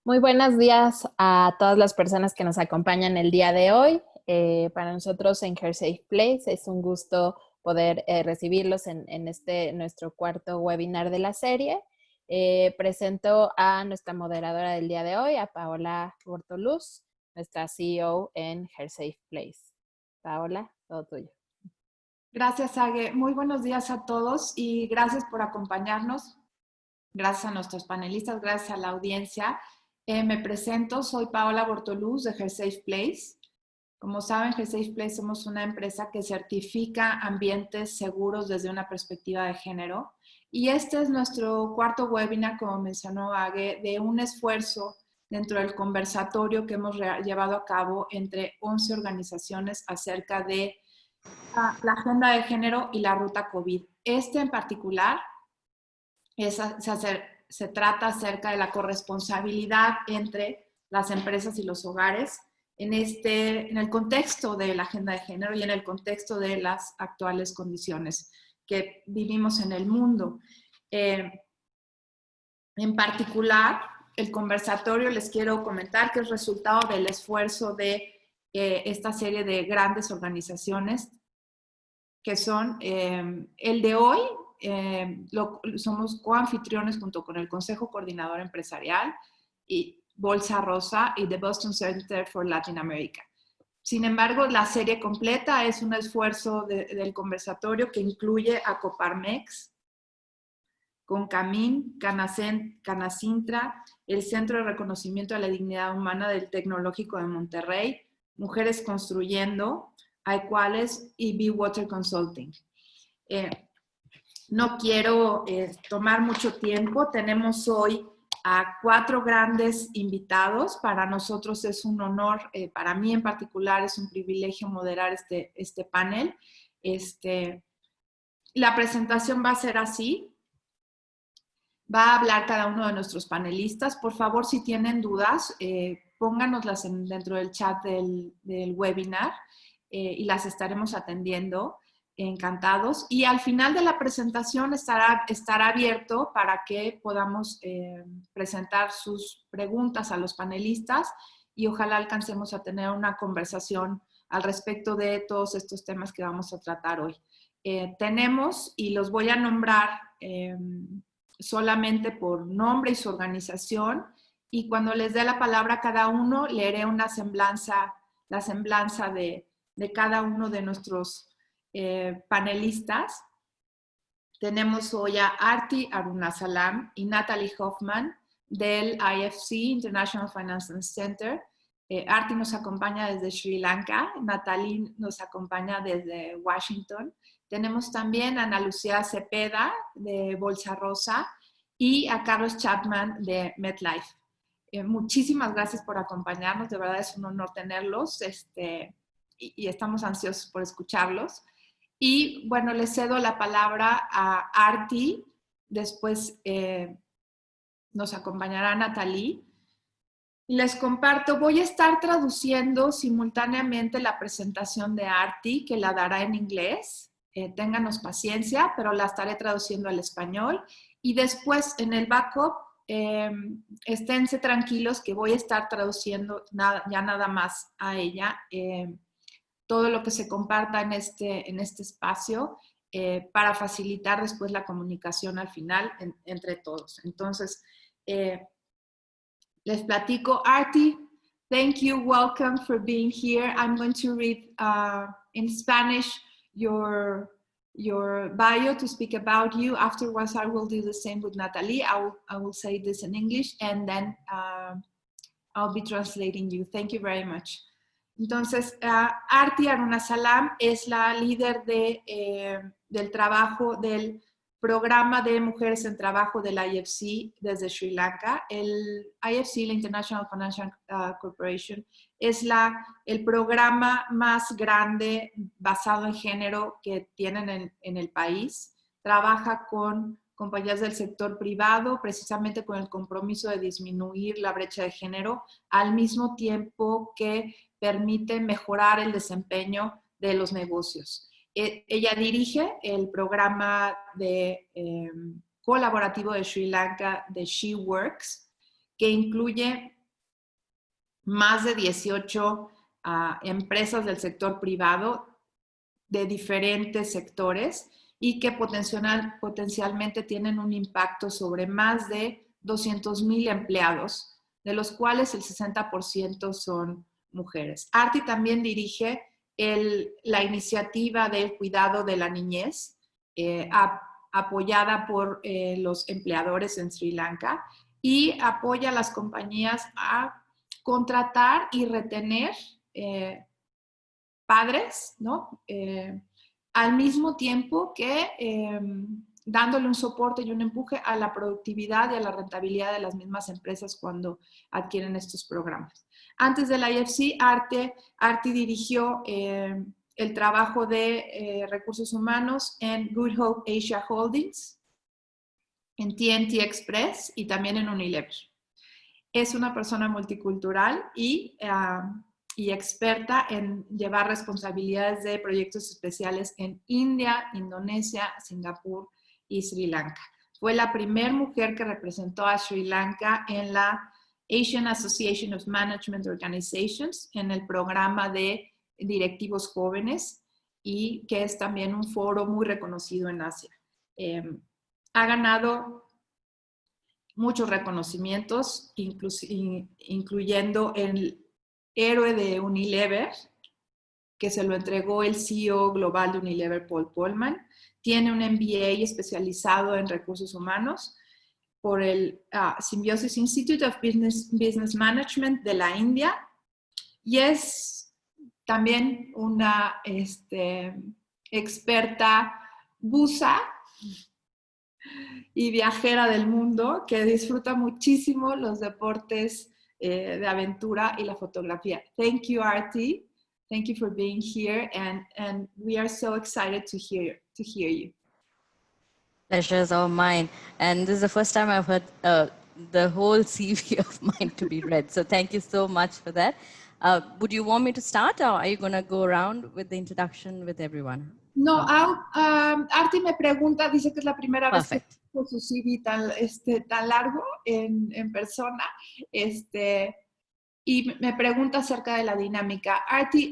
Muy buenos días a todas las personas que nos acompañan el día de hoy. Para nosotros en Her Safe Place es un gusto poder recibirlos en este nuestro cuarto webinar de la serie. Presento a nuestra moderadora del día de hoy, a Paola Bortoluz, nuestra CEO en Her Safe Place. Paola, todo tuyo. Gracias, Age. Muy buenos días a todos y gracias por acompañarnos. Gracias a nuestros panelistas, gracias a la audiencia. Me presento, soy Paola Bortoluz de Her Safe Place. Como saben, Her Safe Place somos una empresa que certifica ambientes seguros desde una perspectiva de género. Y este es nuestro cuarto webinar, como mencionó Age, de un esfuerzo dentro del conversatorio que hemos llevado a cabo entre 11 organizaciones acerca de la agenda de género y la ruta COVID. Este en particular se trata acerca de la corresponsabilidad entre las empresas y los hogares en el contexto de la agenda de género y en el contexto de las actuales condiciones que vivimos en el mundo. En particular, el conversatorio les quiero comentar que es resultado del esfuerzo de esta serie de grandes organizaciones que son el de hoy. Somos coanfitriones junto con el Consejo Coordinador Empresarial y Bolsa Rosa y The Boston Center for Latin America. Sin embargo, la serie completa es un esfuerzo del conversatorio que incluye a Coparmex, Concamín, Canacintra, el Centro de Reconocimiento a la Dignidad Humana del Tecnológico de Monterrey, Mujeres Construyendo, iQuales y Be Water Consulting. No quiero tomar mucho tiempo. Tenemos hoy a 4 grandes invitados. Para nosotros es un honor, para mí en particular es un privilegio moderar este panel. La presentación va a ser así. Va a hablar cada uno de nuestros panelistas. Por favor, si tienen dudas, pónganoslas dentro del chat del webinar y las estaremos atendiendo. Encantados. Y al final de la presentación estará abierto para que podamos presentar sus preguntas a los panelistas y ojalá alcancemos a tener una conversación al respecto de todos estos temas que vamos a tratar hoy. Tenemos, y los voy a nombrar solamente por nombre y su organización, y cuando les dé la palabra a cada uno, leeré la semblanza de cada uno de nuestros panelistas. Tenemos hoy a Arti Arunasalam y Natalie Hoffman del IFC, International Finance Center. Arti nos acompaña desde Sri Lanka, Natalie nos acompaña desde Washington. Tenemos también a Ana Lucía Cepeda de Bolsa Rosa y a Carlos Chapman de MetLife. Muchísimas gracias por acompañarnos, de verdad es un honor tenerlos y estamos ansiosos por escucharlos. Y bueno, le cedo la palabra a Arti, después nos acompañará Natalie. Les comparto, voy a estar traduciendo simultáneamente la presentación de Arti, que la dará en inglés. Ténganos paciencia, pero la estaré traduciendo al español. Y después en el backup, esténse tranquilos que voy a estar traduciendo ya nada más a ella. Todo lo que se comparta en este espacio para facilitar después la comunicación al final entre todos. Entonces, les platico. Arti, thank you, welcome for being here. I'm going to read in Spanish your bio to speak about you. Afterwards, I will do the same with Natalie. I will say this in English and then I'll be translating you. Thank you very much. Entonces, Arti Arunasalam es la líder del trabajo del programa de mujeres en trabajo del IFC desde Sri Lanka. El IFC, la International Financial Corporation, es el programa más grande basado en género que tienen en el país. Trabaja con compañías del sector privado, precisamente con el compromiso de disminuir la brecha de género, al mismo tiempo que permite mejorar el desempeño de los negocios. Ella dirige el programa colaborativo de Sri Lanka de She Works, que incluye más de 18 empresas del sector privado de diferentes sectores y que potencialmente tienen un impacto sobre más de 200,000 empleados, de los cuales el 60% son mujeres. Arti también dirige la iniciativa del cuidado de la niñez, apoyada por los empleadores en Sri Lanka, y apoya a las compañías a contratar y retener padres, ¿no? Al mismo tiempo que dándole un soporte y un empuje a la productividad y a la rentabilidad de las mismas empresas cuando adquieren estos programas. Antes de la IFC, Arti dirigió el trabajo de recursos humanos en Good Hope Asia Holdings, en TNT Express y también en Unilever. Es una persona multicultural y experta en llevar responsabilidades de proyectos especiales en India, Indonesia, Singapur y Sri Lanka. Fue la primera mujer que representó a Sri Lanka en la Asian Association of Management Organizations, en el programa de directivos jóvenes, y que es también un foro muy reconocido en Asia. Ha ganado muchos reconocimientos, incluyendo el héroe de Unilever, que se lo entregó el CEO global de Unilever, Paul Polman. Tiene un MBA especializado en recursos humanos por el Symbiosis Institute of Business Management de la India, y es también una experta buza y viajera del mundo que disfruta muchísimo los deportes de aventura y la fotografía. Thank you, Arti. Thank you for being here, and we are so excited to hear you. Pleasure is all mine. And this is the first time I've heard the whole CV of mine to be read. So thank you so much for that. Would you want me to start, or are you going to go around with the introduction with everyone? No, Arti me pregunta, dice que es la primera vez que escucho su CV tan largo en persona, y me pregunta acerca de la dinámica. Arti,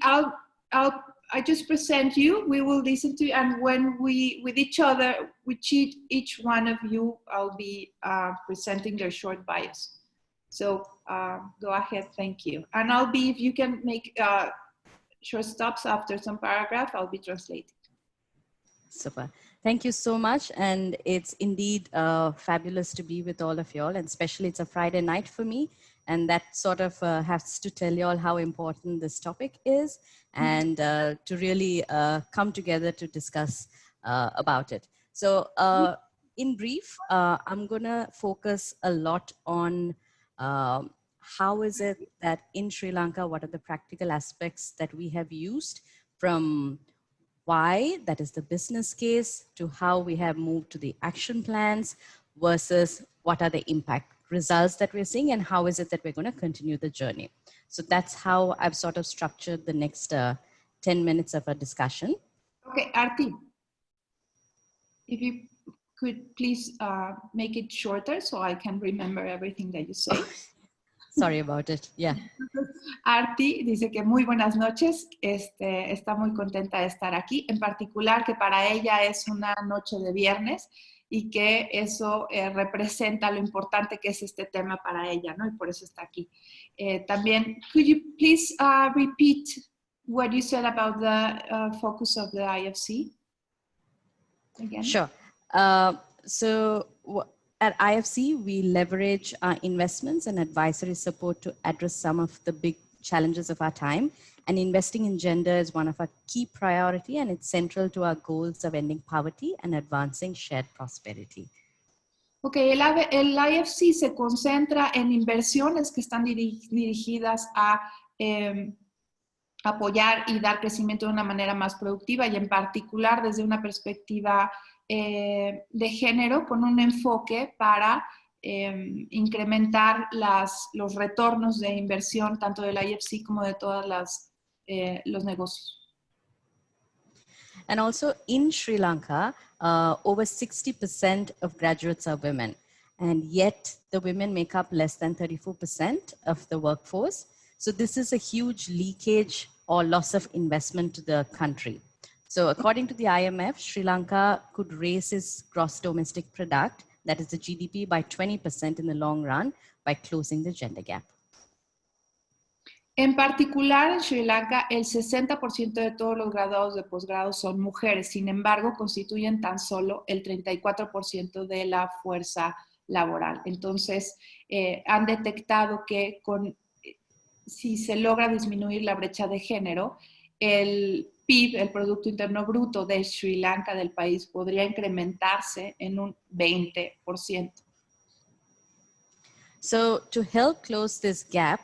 I just present you, we will listen to you, and when with each other, with each one of you, I'll be presenting their short bios. So go ahead, thank you. And if you can make short stops after some paragraph, I'll be translating. Super. Thank you so much. And it's indeed fabulous to be with all of y'all, and especially it's a Friday night for me. And that sort of has to tell you all how important this topic is, and to really come together to discuss about it. So in brief, I'm going to focus a lot on how is it that in Sri Lanka, what are the practical aspects that we have used, from why, that is the business case, to how we have moved to the action plans, versus what are the impact results that we're seeing, and how is it that we're going to continue the journey. So that's how I've sort of structured the next 10 minutes of a discussion. Okay, Arti, if you could please make it shorter so I can remember everything that you say. Sorry about it, yeah. Arti dice que muy buenas noches, está muy contenta de estar aquí, en particular que para ella es una noche de viernes y que eso representa lo importante que es este tema para ella, ¿no? Y por eso está aquí. También, could you please repeat what you said about the focus of the IFC? Again? Sure. So at IFC, we leverage our investments and advisory support to address some of the big challenges of our time. And investing in gender is one of our key priority, and it's central to our goals of ending poverty and advancing shared prosperity. Okay, el IFC se concentra en inversiones que están dirigidas a apoyar y dar crecimiento de una manera más productiva, y en particular desde una perspectiva de género, con un enfoque para incrementar los retornos de inversión tanto del IFC como de todos los negocios. And also in Sri Lanka, over 60% of graduates are women. and yet the women make up less than 34% of the workforce. So this is a huge leakage or loss of investment to the country. So according to the IMF, Sri Lanka could raise its gross domestic product, that is the GDP, by 20% in the long run by closing the gender gap. En particular, en Sri Lanka, el 60% de todos los graduados de posgrado son mujeres. Sin embargo, constituyen tan solo el 34% de la fuerza laboral. Entonces, han detectado que si se logra disminuir la brecha de género, el PIB, el Producto Interno Bruto de Sri Lanka, del país, podría incrementarse en un 20%. So to help close this gap,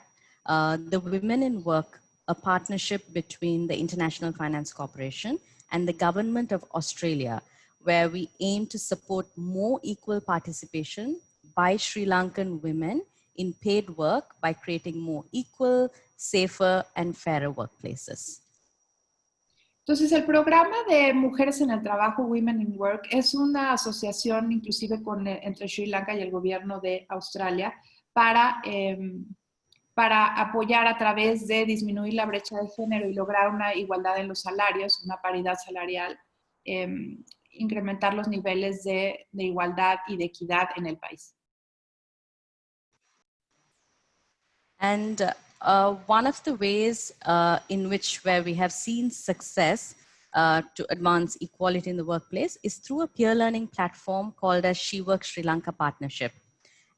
the Women in Work, a partnership between the International Finance Corporation and the Government of Australia, where we aim to support more equal participation by Sri Lankan women in paid work by creating more equal, safer, and fairer workplaces. Entonces, el programa de Mujeres en el Trabajo, Women in Work, es una asociación inclusive entre Sri Lanka y el gobierno de Australia para apoyar a través de disminuir la brecha de género y lograr una igualdad en los salarios, una paridad salarial, incrementar los niveles de igualdad y de equidad en el país. And one of the ways in which where we have seen success to advance equality in the workplace is through a peer learning platform called as She Works Sri Lanka Partnership.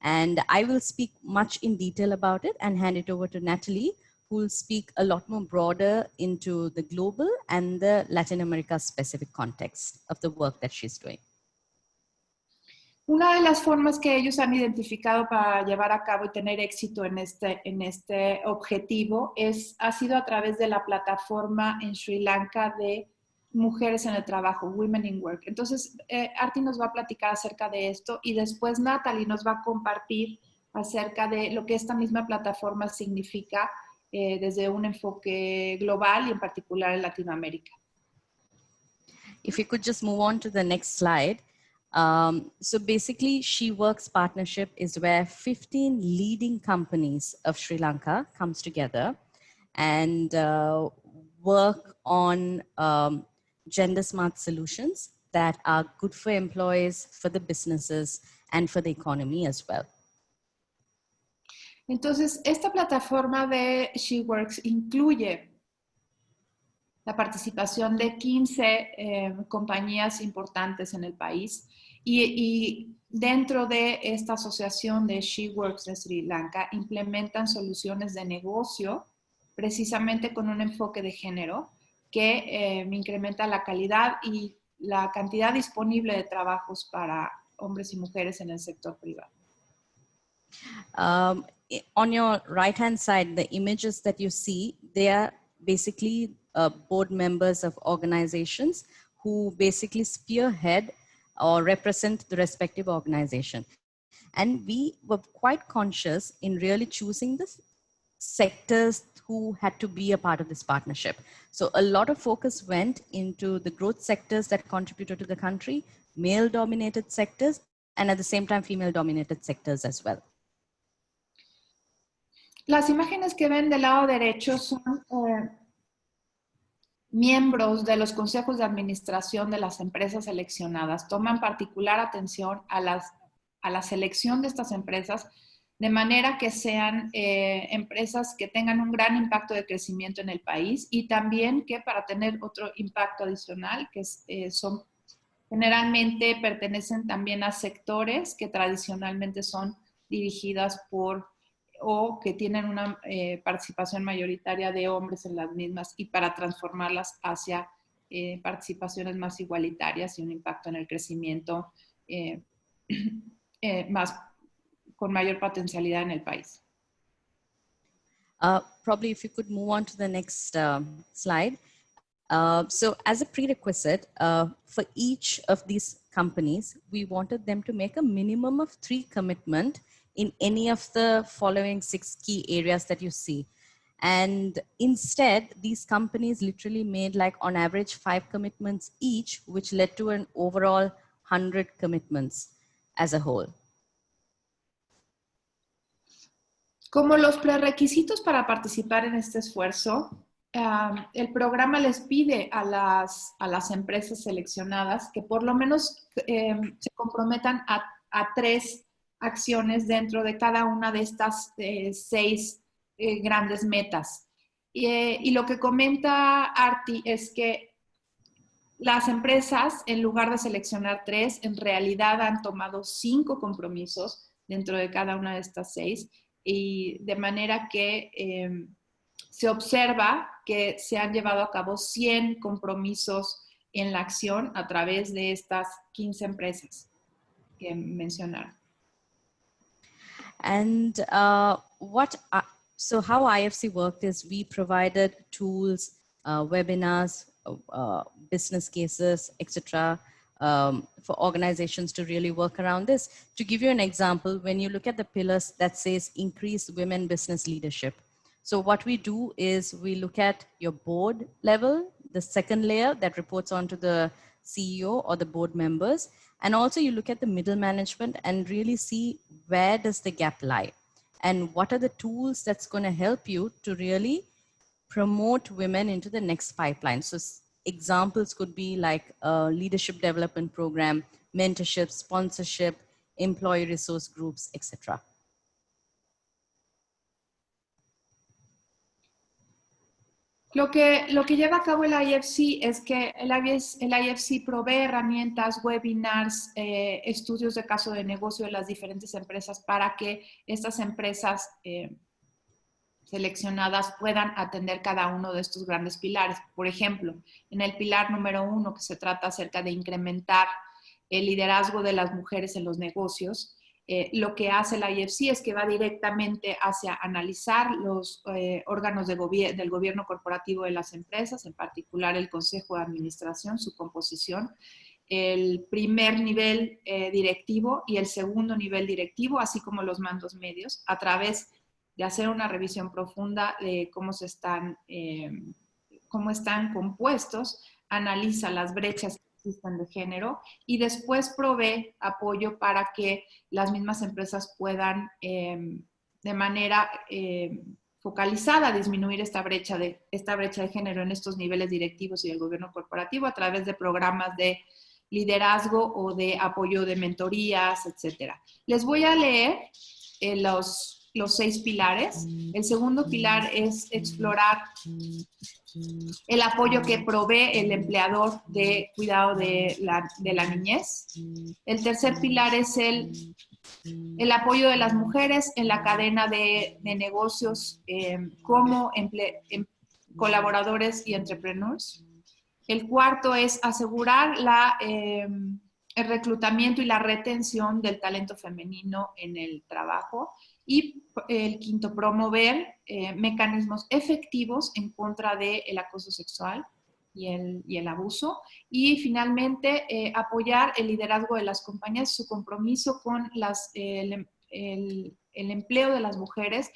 And I will speak much in detail about it and hand it over to Natalie, who will speak a lot more broader into the global and the Latin America specific context of the work that she's doing. Una de las formas que ellos han identificado para llevar a cabo y tener éxito en este objetivo ha sido a través de la plataforma en Sri Lanka de Mujeres en el Trabajo, Women in Work. Entonces, Arti nos va a platicar acerca de esto y después Natalie nos va a compartir acerca de lo que esta misma plataforma significa desde un enfoque global y en particular en Latinoamérica. If you could just move on to the next slide. So basically, She Works Partnership is where 15 leading companies of Sri Lanka comes together and work on gender smart solutions that are good for employees, for the businesses, and for the economy as well. Entonces, esta plataforma de She Works incluye la participación de 15 compañías importantes en el país y dentro de esta asociación de She Works de Sri Lanka implementan soluciones de negocio precisamente con un enfoque de género que incrementa la calidad y la cantidad disponible de trabajos para hombres y mujeres en el sector privado. On your right-hand side, the images that you see, they are basically board members of organizations who basically spearhead or represent the respective organization. And we were quite conscious in really choosing the sectors who had to be a part of this partnership. So a lot of focus went into the growth sectors that contributed to the country, male-dominated sectors, and at the same time, female-dominated sectors as well. Las imágenes que ven del lado derecho son miembros de los consejos de administración de las empresas seleccionadas. Toman particular atención a la selección de estas empresas de manera que sean empresas que tengan un gran impacto de crecimiento en el país y también que para tener otro impacto adicional, que generalmente pertenecen también a sectores que tradicionalmente son dirigidas o que tienen una participación mayoritaria de hombres en las mismas y para transformarlas hacia participaciones más igualitarias y un impacto en el crecimiento con mayor potencialidad en el país. Probably if you could move on to the next slide. So as a prerequisite, for each of these companies, we wanted them to make a minimum of 3 commitments in any of the following 6 key areas that you see. And instead, these companies literally made like on average 5 commitments each, which led to an overall 100 commitments as a whole. Como los prerequisitos para participar en este esfuerzo, el programa les pide a las empresas seleccionadas que por lo menos se comprometan a 3 acciones dentro de cada una de estas 6 grandes metas. Y lo que comenta Arti es que las empresas, en lugar de seleccionar 3, en realidad han tomado 5 compromisos dentro de cada una de estas 6, y de manera que se observa que se han llevado a cabo 100 compromisos en la acción a través de estas 15 empresas que mencionaron. And so how IFC worked is we provided tools, webinars, business cases, etc., for organizations to really work around this. To give you an example, when you look at the pillars that says increase women business leadership. So what we do is we look at your board level, the second layer that reports onto the CEO or the board members. And also you look at the middle management and really see where does the gap lie and what are the tools that's going to help you to really promote women into the next pipeline. So examples could be like a leadership development program, mentorship, sponsorship, employee resource groups, etc. Lo que lleva a cabo el IFC es que el IFC provee herramientas, webinars, estudios de caso de negocio de las diferentes empresas para que estas empresas seleccionadas puedan atender cada uno de estos grandes pilares. Por ejemplo, en el pilar número 1, que se trata acerca de incrementar el liderazgo de las mujeres en los negocios, lo que hace la IFC es que va directamente hacia analizar los órganos del gobierno corporativo de las empresas, en particular el Consejo de Administración, su composición, el primer nivel directivo y el segundo nivel directivo, así como los mandos medios, a través de hacer una revisión profunda de cómo están compuestos, analiza las brechas de género y después provee apoyo para que las mismas empresas puedan de manera focalizada disminuir esta brecha de género en estos niveles directivos y del gobierno corporativo a través de programas de liderazgo o de apoyo de mentorías, etcétera. Les voy a leer los 6 pilares. El segundo pilar es explorar el apoyo que provee el empleador de cuidado de la niñez. El tercer pilar es el apoyo de las mujeres en la cadena de negocios como colaboradores y entrepreneurs. El cuarto es asegurar el reclutamiento y la retención del talento femenino en el trabajo. Y el quinto, promover mecanismos efectivos en contra del acoso sexual y el abuso. Y finalmente, apoyar el liderazgo de las compañías, su compromiso con el empleo de las mujeres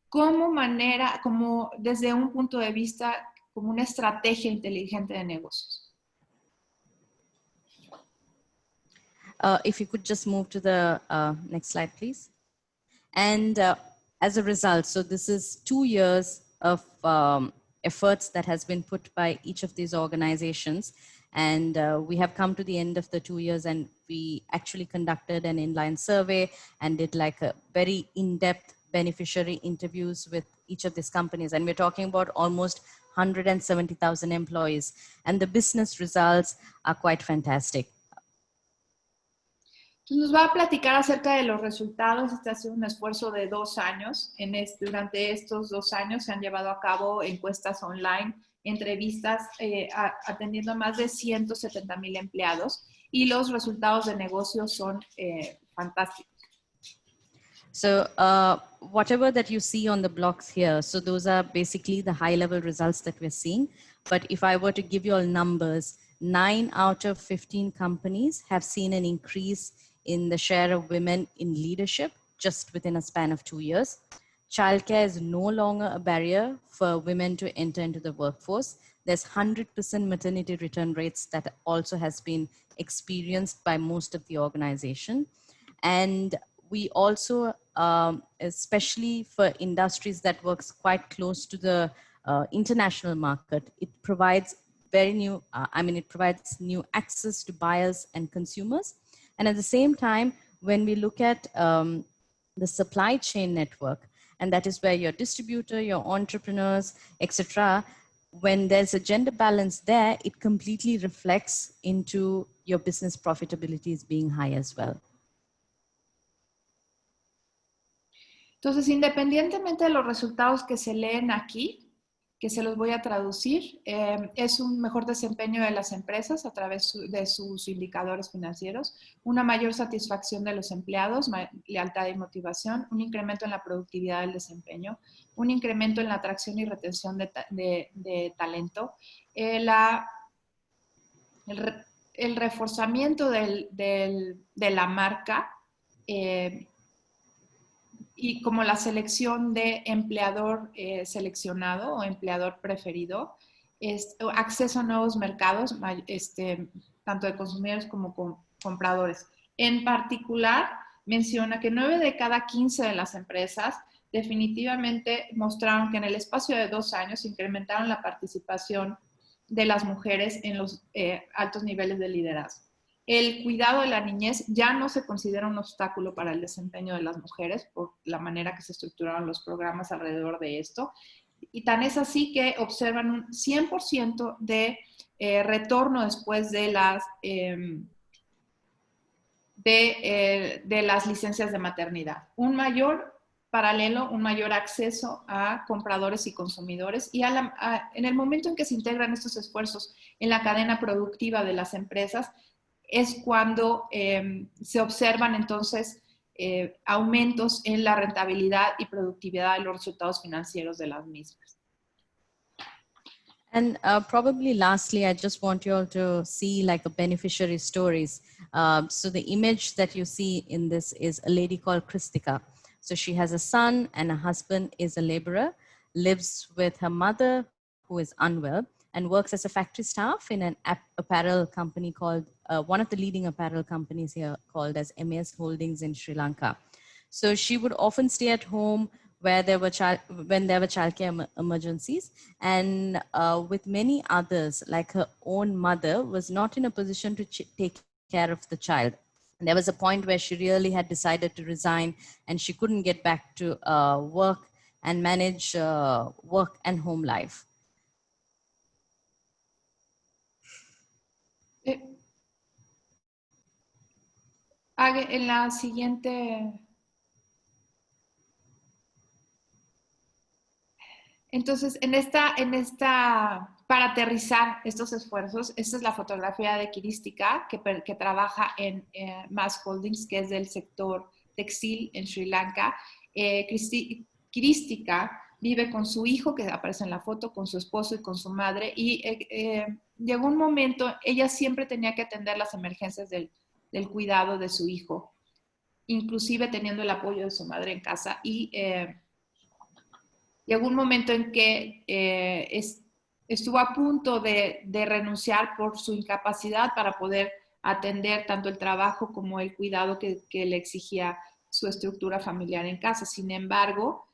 como desde un punto de vista, como una estrategia inteligente de negocios. If you could just move to the next slide, please. And as a result, so this is 2 years of efforts that has been put by each of these organizations. And we have come to the end of the 2 years, and we actually conducted an inline survey and did like a very in-depth beneficiary interviews with each of these companies. And we're talking about almost 170,000 employees. And the business results are quite fantastic. Nos va a platicar acerca de los resultados. Este ha sido un esfuerzo de 2 años. Durante estos 2 años se han llevado a cabo encuestas online, entrevistas, atendiendo a más de 170,000 empleados, y los resultados de negocio son fantásticos. So whatever that you see on the blocks here, so those are basically the high-level results that we're seeing. But if I were to give you all numbers, 9 out of 15 companies have seen an increase in the share of women in leadership just within a span of 2 years. Childcare is no longer a barrier for women to enter into the workforce. There's 100% maternity return rates that also has been experienced by most of the organization. And we also, especially for industries that works quite close to the international market, it provides it provides new access to buyers and consumers. And at the same time, when we look at the supply chain network, and that is where your distributor, your entrepreneurs, etc., when there's a gender balance there, it completely reflects into your business profitabilities being high as well. Entonces, independientemente de los resultados que se leen aquí, que se los voy a traducir, es un mejor desempeño de las empresas a través de sus indicadores financieros, una mayor satisfacción de los empleados, lealtad y motivación, un incremento en la productividad del desempeño, un incremento en la atracción y retención de talento, el reforzamiento de la marca, y como la selección de empleador seleccionado o empleador preferido, acceso a nuevos mercados, tanto de consumidores como compradores. En particular, menciona que 9 de cada 15 de las empresas definitivamente mostraron que en el espacio de 2 años incrementaron la participación de las mujeres en los altos niveles de liderazgo. El cuidado de la niñez ya no se considera un obstáculo para el desempeño de las mujeres por la manera que se estructuraron los programas alrededor de esto. Y tan es así que observan un 100% de retorno después de las licencias de maternidad. Un mayor paralelo, un mayor acceso a compradores y consumidores. Y en el momento en que se integran estos esfuerzos en la cadena productiva de las empresas, es cuando se observan entonces aumentos en la rentabilidad y productividad de los resultados financieros de las mismas. And probably lastly, I just want you all to see like the beneficiary stories. So the image that you see in this is a lady called Christika. So she has a son and a husband is a laborer, lives with her mother who is unwell, and works as a factory staff in an apparel company called, one of the leading apparel companies here called as MAS Holdings in Sri Lanka. So she would often stay at home when there were childcare emergencies, and with many others, like her own mother, was not in a position to take care of the child. And there was a point where she really had decided to resign, and she couldn't get back to work and manage work and home life. En la siguiente. Entonces, para aterrizar estos esfuerzos, esta es la fotografía de Kiristika, que trabaja en MAS Holdings, que es del sector textil en Sri Lanka. Kiristika vive con su hijo, que aparece en la foto, con su esposo y con su madre, y llegó un momento, ella siempre tenía que atender las emergencias del cuidado de su hijo, inclusive teniendo el apoyo de su madre en casa, y llegó un momento en que estuvo a punto de renunciar por su incapacidad para poder atender tanto el trabajo como el cuidado que le exigía su estructura familiar en casa. Sin embargo,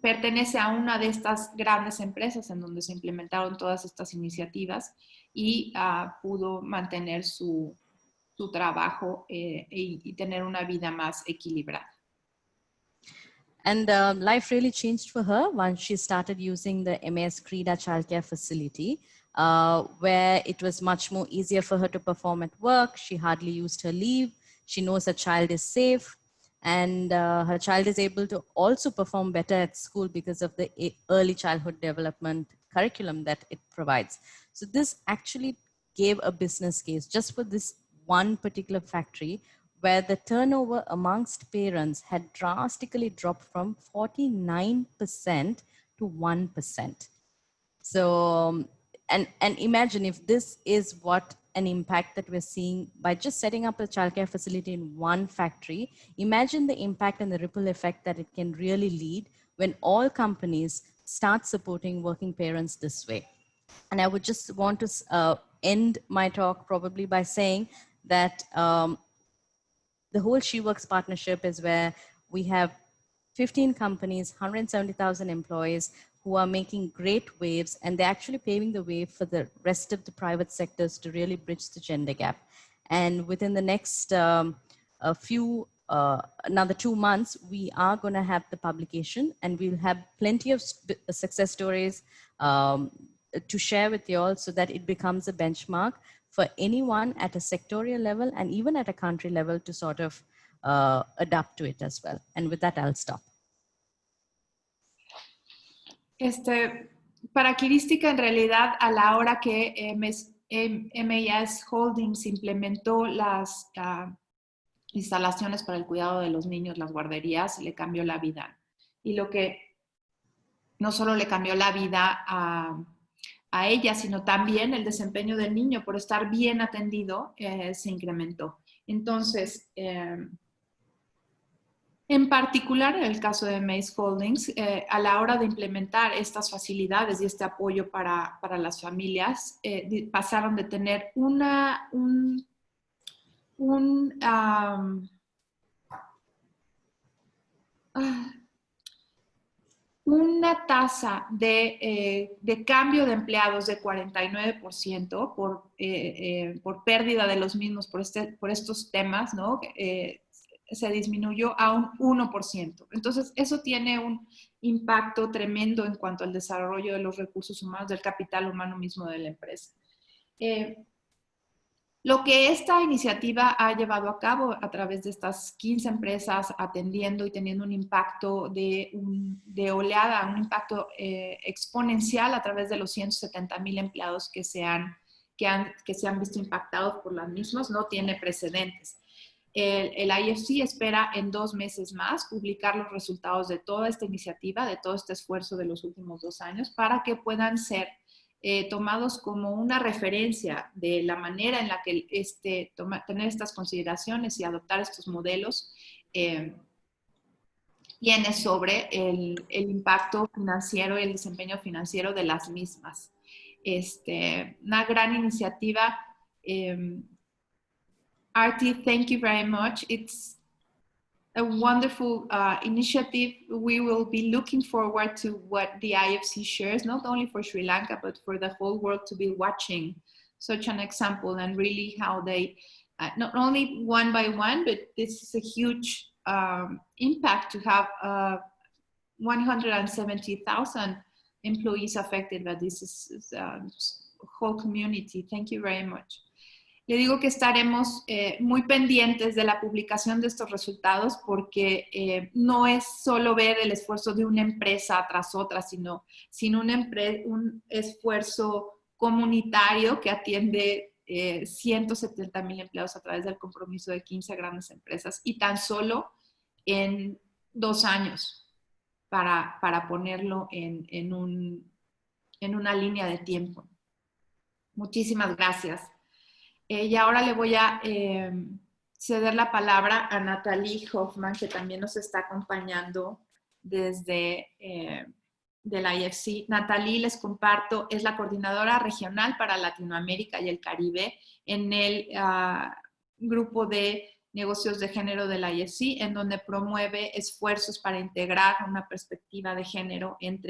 pertenece a una de estas grandes empresas en donde se implementaron todas estas iniciativas y pudo mantener su trabajo y tener una vida más equilibrada. And life really changed for her once she started using the MAS Krida childcare facility, where it was much more easier for her to perform at work. She hardly used her leave. She knows her child is safe, and her child is able to also perform better at school because of the early childhood development curriculum that it provides. So this actually gave a business case just for this one particular factory, where the turnover amongst parents had drastically dropped from 49% to 1%. So, and imagine if this is what an impact that we're seeing by just setting up a childcare facility in one factory, imagine the impact and the ripple effect that it can really lead when all companies start supporting working parents this way. And I would just want to end my talk probably by saying that the whole SheWorks partnership is where we have 15 companies, 170,000 employees who are making great waves, and they're actually paving the way for the rest of the private sectors to really bridge the gender gap. And within the next another 2 months, we are going to have the publication, and we'll have plenty of success stories to share with you all so that it becomes a benchmark for anyone at a sectorial level and even at a country level to sort of adapt to it as well. And with that, I'll stop. Para Quirística, en realidad, a la hora que MAS Holdings implementó las instalaciones para el cuidado de los niños, las guarderías, le cambió la vida. Y lo que no solo le cambió la vida a ella, sino también el desempeño del niño por estar bien atendido se incrementó. Entonces, en particular, en el caso de Mace Holdings, a la hora de implementar estas facilidades y este apoyo para las familias, pasaron de tener una tasa de cambio de empleados de 49% por pérdida de los mismos por estos temas, ¿no? Se disminuyó a un 1%. Entonces, eso tiene un impacto tremendo en cuanto al desarrollo de los recursos humanos, del capital humano mismo de la empresa. Lo que esta iniciativa ha llevado a cabo a través de estas 15 empresas atendiendo y teniendo un impacto de oleada, un impacto exponencial a través de los 170,000 empleados que se han visto impactados por las mismas, no tiene precedentes. El IFC espera en 2 meses más publicar los resultados de toda esta iniciativa, de todo este esfuerzo de los últimos 2 años, para que puedan ser tomados como una referencia de la manera en la que tener estas consideraciones y adoptar estos modelos tiene sobre el impacto financiero y el desempeño financiero de las mismas. Una gran iniciativa. Arti, thank you very much. It's a wonderful initiative. We will be looking forward to what the IFC shares, not only for Sri Lanka, but for the whole world to be watching such an example and really how they, not only one by one, but this is a huge impact to have 170,000 employees affected by this whole community. Thank you very much. Le digo que estaremos muy pendientes de la publicación de estos resultados porque no es solo ver el esfuerzo de una empresa tras otra, sino un esfuerzo comunitario que atiende 170,000 empleados a través del compromiso de 15 grandes empresas y tan solo en 2 años para ponerlo en una línea de tiempo. Muchísimas gracias. Y ahora le voy a ceder la palabra a Natalie Hoffman, que también nos está acompañando desde la IFC. Natalie, les comparto, es la coordinadora regional para Latinoamérica y el Caribe en el grupo de negocios de género de la IFC, en donde promueve esfuerzos para integrar una perspectiva de género en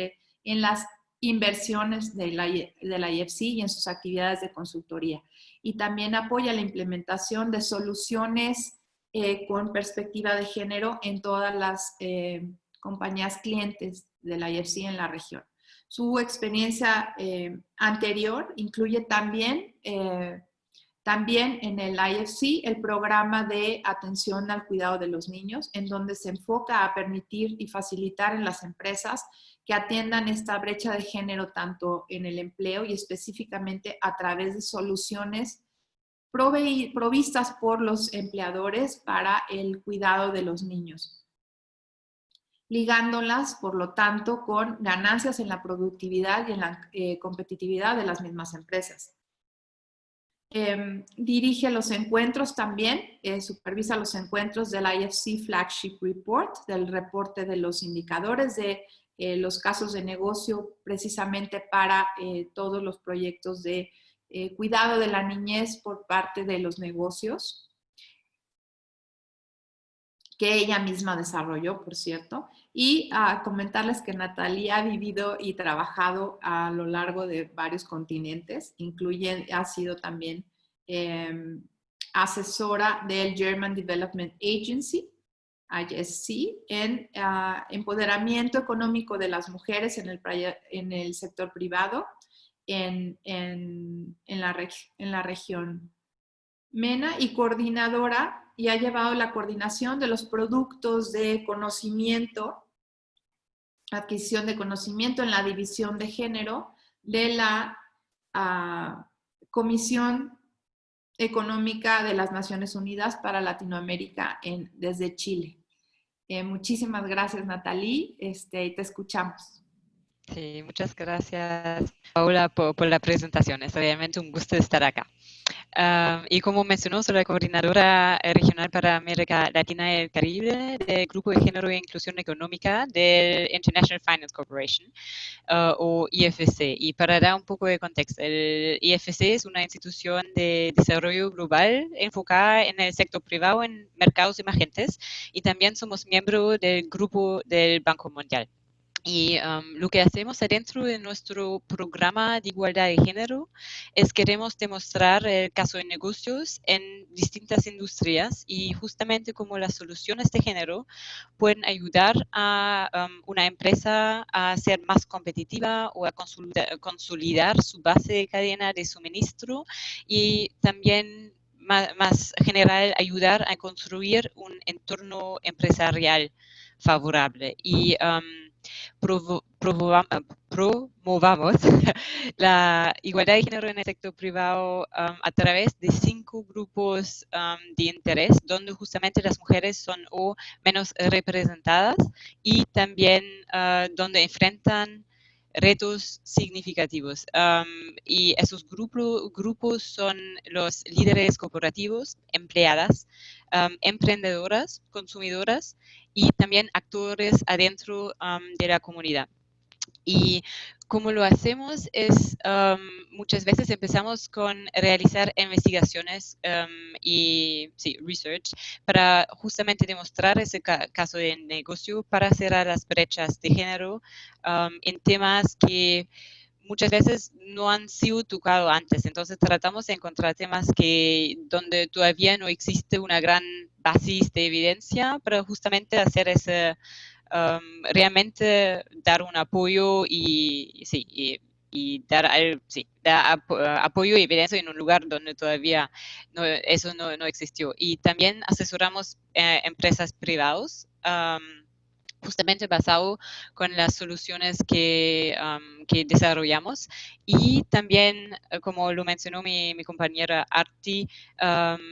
las inversiones de la IFC y en sus actividades de consultoría. Y también apoya la implementación de soluciones con perspectiva de género en todas las compañías clientes de la IFC en la región. Su experiencia anterior incluye también en el IFC el programa de atención al cuidado de los niños, en donde se enfoca a permitir y facilitar en las empresas que atiendan esta brecha de género tanto en el empleo y específicamente a través de soluciones provistas por los empleadores para el cuidado de los niños, ligándolas, por lo tanto, con ganancias en la productividad y en la competitividad de las mismas empresas. Dirige los encuentros también, supervisa los encuentros del IFC Flagship Report, del reporte de los indicadores de los casos de negocio precisamente para todos los proyectos de cuidado de la niñez por parte de los negocios. que ella misma desarrolló, por cierto, y comentarles que Natalie ha vivido y trabajado a lo largo de varios continentes, ha sido también asesora del German Development Agency, ISC, en empoderamiento económico de las mujeres en el sector privado en la región MENA, y coordinadora, y ha llevado la coordinación de los productos de conocimiento, adquisición de conocimiento en la división de género de la Comisión Económica de las Naciones Unidas para Latinoamérica desde Chile. Muchísimas gracias, Natalie, y te escuchamos. Sí, muchas gracias, Paula, por la presentación. Es realmente un gusto estar acá. Y como mencionó, soy la coordinadora regional para América Latina y el Caribe del Grupo de Género e Inclusión Económica del International Finance Corporation, o IFC. Y para dar un poco de contexto, el IFC es una institución de desarrollo global enfocada en el sector privado en mercados emergentes, y también somos miembro del grupo del Banco Mundial. Y lo que hacemos adentro de nuestro programa de igualdad de género es queremos demostrar el caso de negocios en distintas industrias, y justamente cómo las soluciones de género pueden ayudar a una empresa a ser más competitiva o a consolidar su base de cadena de suministro, y también más general ayudar a construir un entorno empresarial favorable. Y promovamos la igualdad de género en el sector privado a través de 5 grupos de interés, donde justamente las mujeres son o menos representadas, y también donde enfrentan retos significativos. Y esos grupos son los líderes corporativos, empleadas, emprendedoras, consumidoras, y también actores adentro de la comunidad. Y como lo hacemos es, muchas veces empezamos con realizar investigaciones y research para justamente demostrar ese caso de negocio, para cerrar las brechas de género en temas que muchas veces no han sido tocados antes. Entonces tratamos de encontrar temas donde todavía no existe una gran base de evidencia, para justamente hacer ese, realmente dar un apoyo y dar apoyo y evidencia en un lugar donde todavía eso no existió. Y también asesoramos empresas privadas, justamente basado con las soluciones que desarrollamos. Y también, como lo mencionó mi compañera Arti,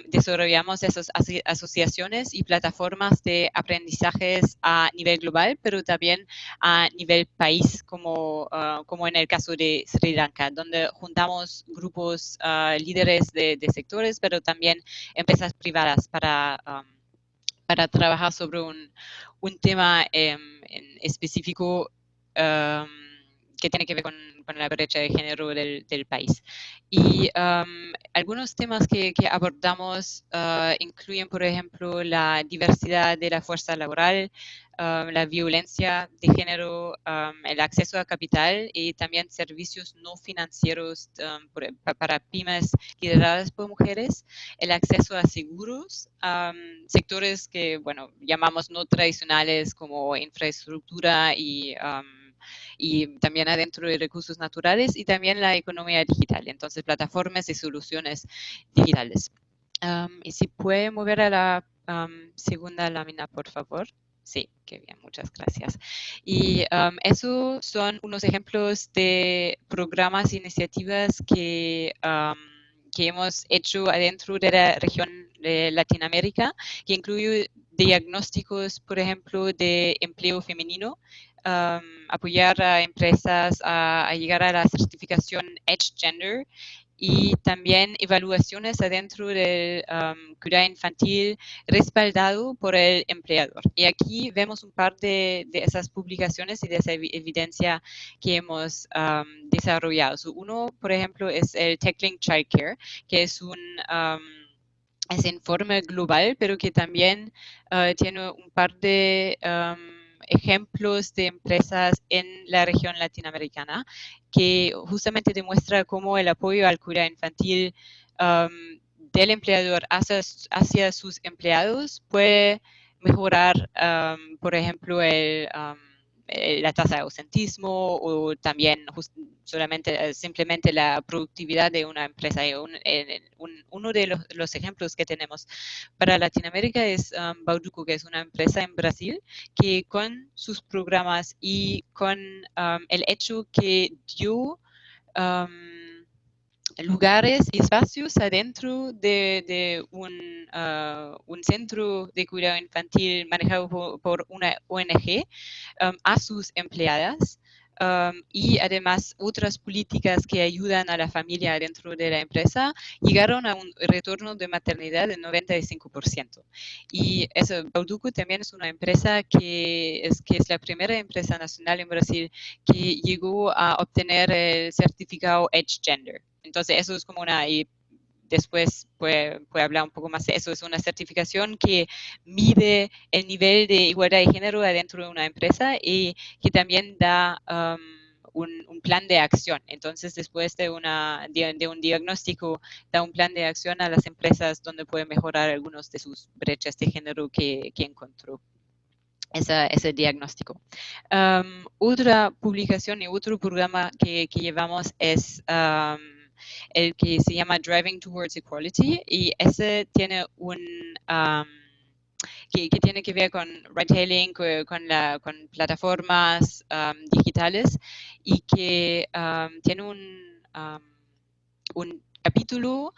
desarrollamos esas asociaciones y plataformas de aprendizajes a nivel global, pero también a nivel país, como en el caso de Sri Lanka, donde juntamos grupos líderes de sectores, pero también empresas privadas para trabajar sobre un tema en específico que tiene que ver con la brecha de género del país. Y algunos temas que abordamos incluyen, por ejemplo, la diversidad de la fuerza laboral, la violencia de género, el acceso a capital, y también servicios no financieros para pymes lideradas por mujeres, el acceso a seguros, sectores que, bueno, llamamos no tradicionales, como infraestructura y también adentro de recursos naturales, y también la economía digital, entonces plataformas y soluciones digitales. Y si puede mover a la segunda lámina, por favor. Sí, qué bien, muchas gracias. Y esos son unos ejemplos de programas e iniciativas que hemos hecho adentro de la región de Latinoamérica, que incluye diagnósticos, por ejemplo, de empleo femenino, apoyar a empresas a llegar a la certificación Edge Gender, y también evaluaciones adentro del cuidado infantil respaldado por el empleador. Y aquí vemos un par de esas publicaciones y de esa evidencia que hemos desarrollado. Uno, por ejemplo, es el Tackling Childcare, que es un ese informe global, pero que también tiene un par de ejemplos de empresas en la región latinoamericana que justamente demuestra cómo el apoyo al cuidado infantil del empleador hacia sus empleados puede mejorar, por ejemplo, la tasa de ausentismo o también simplemente la productividad de una empresa. Y uno de los ejemplos que tenemos para Latinoamérica es Bauduco, que es una empresa en Brasil que con sus programas y con el hecho que dio lugares y espacios adentro de un centro de cuidado infantil manejado por una ONG a sus empleadas. Y además otras políticas que ayudan a la familia dentro de la empresa llegaron a un retorno de maternidad del 95%. Y eso, Bauduco también es una empresa que es la primera empresa nacional en Brasil que llegó a obtener el certificado Edge Gender. Entonces eso es como y después puede hablar un poco más de eso. Es una certificación que mide el nivel de igualdad de género adentro de una empresa y que también da un plan de acción. Entonces, después de un diagnóstico, da un plan de acción a las empresas donde puede mejorar algunos de sus brechas de género que encontró. Ese diagnóstico. Otra publicación y otro programa que llevamos es el que se llama Driving Towards Equality, y ese tiene que tiene que ver con retailing, con plataformas digitales, y que tiene un capítulo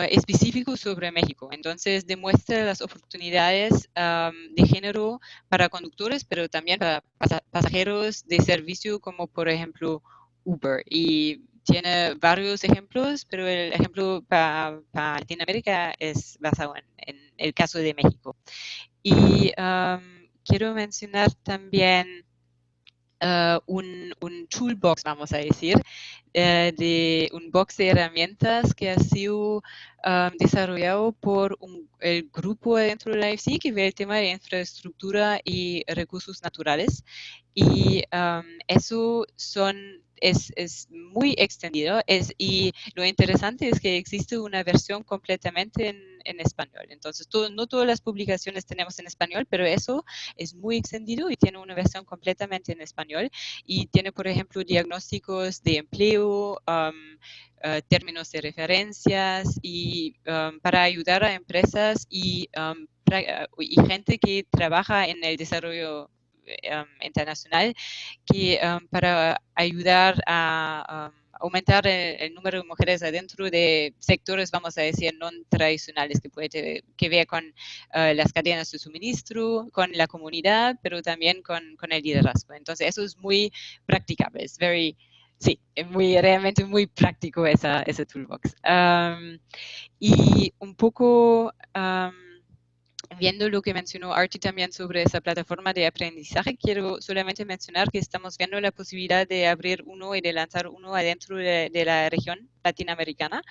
específico sobre México. Entonces demuestra las oportunidades de género para conductores, pero también para pasajeros de servicio, como por ejemplo Uber. Y tiene varios ejemplos, pero el ejemplo para Latinoamérica es basado en el caso de México. Y quiero mencionar también un toolbox, vamos a decir, de un box de herramientas que ha sido desarrollado por el grupo dentro de la IFC que ve el tema de infraestructura y recursos naturales. Y eso es muy extendido, y lo interesante es que existe una versión completamente en español. Entonces, no todas las publicaciones tenemos en español, pero eso es muy extendido y tiene una versión completamente en español, y tiene, por ejemplo, diagnósticos de empleo, términos de referencias, y para ayudar a empresas y gente que trabaja en el desarrollo internacional, que para ayudar a aumentar el número de mujeres adentro de sectores, vamos a decir, no tradicionales, que puede que ver con las cadenas de suministro, con la comunidad, pero también con el liderazgo. Entonces eso es muy practicable, realmente muy práctico ese toolbox. Y un poco viendo lo que mencionó Artie también sobre esa plataforma de aprendizaje, quiero solamente mencionar que estamos viendo la posibilidad de abrir uno y de lanzar uno adentro de la región latinoamericana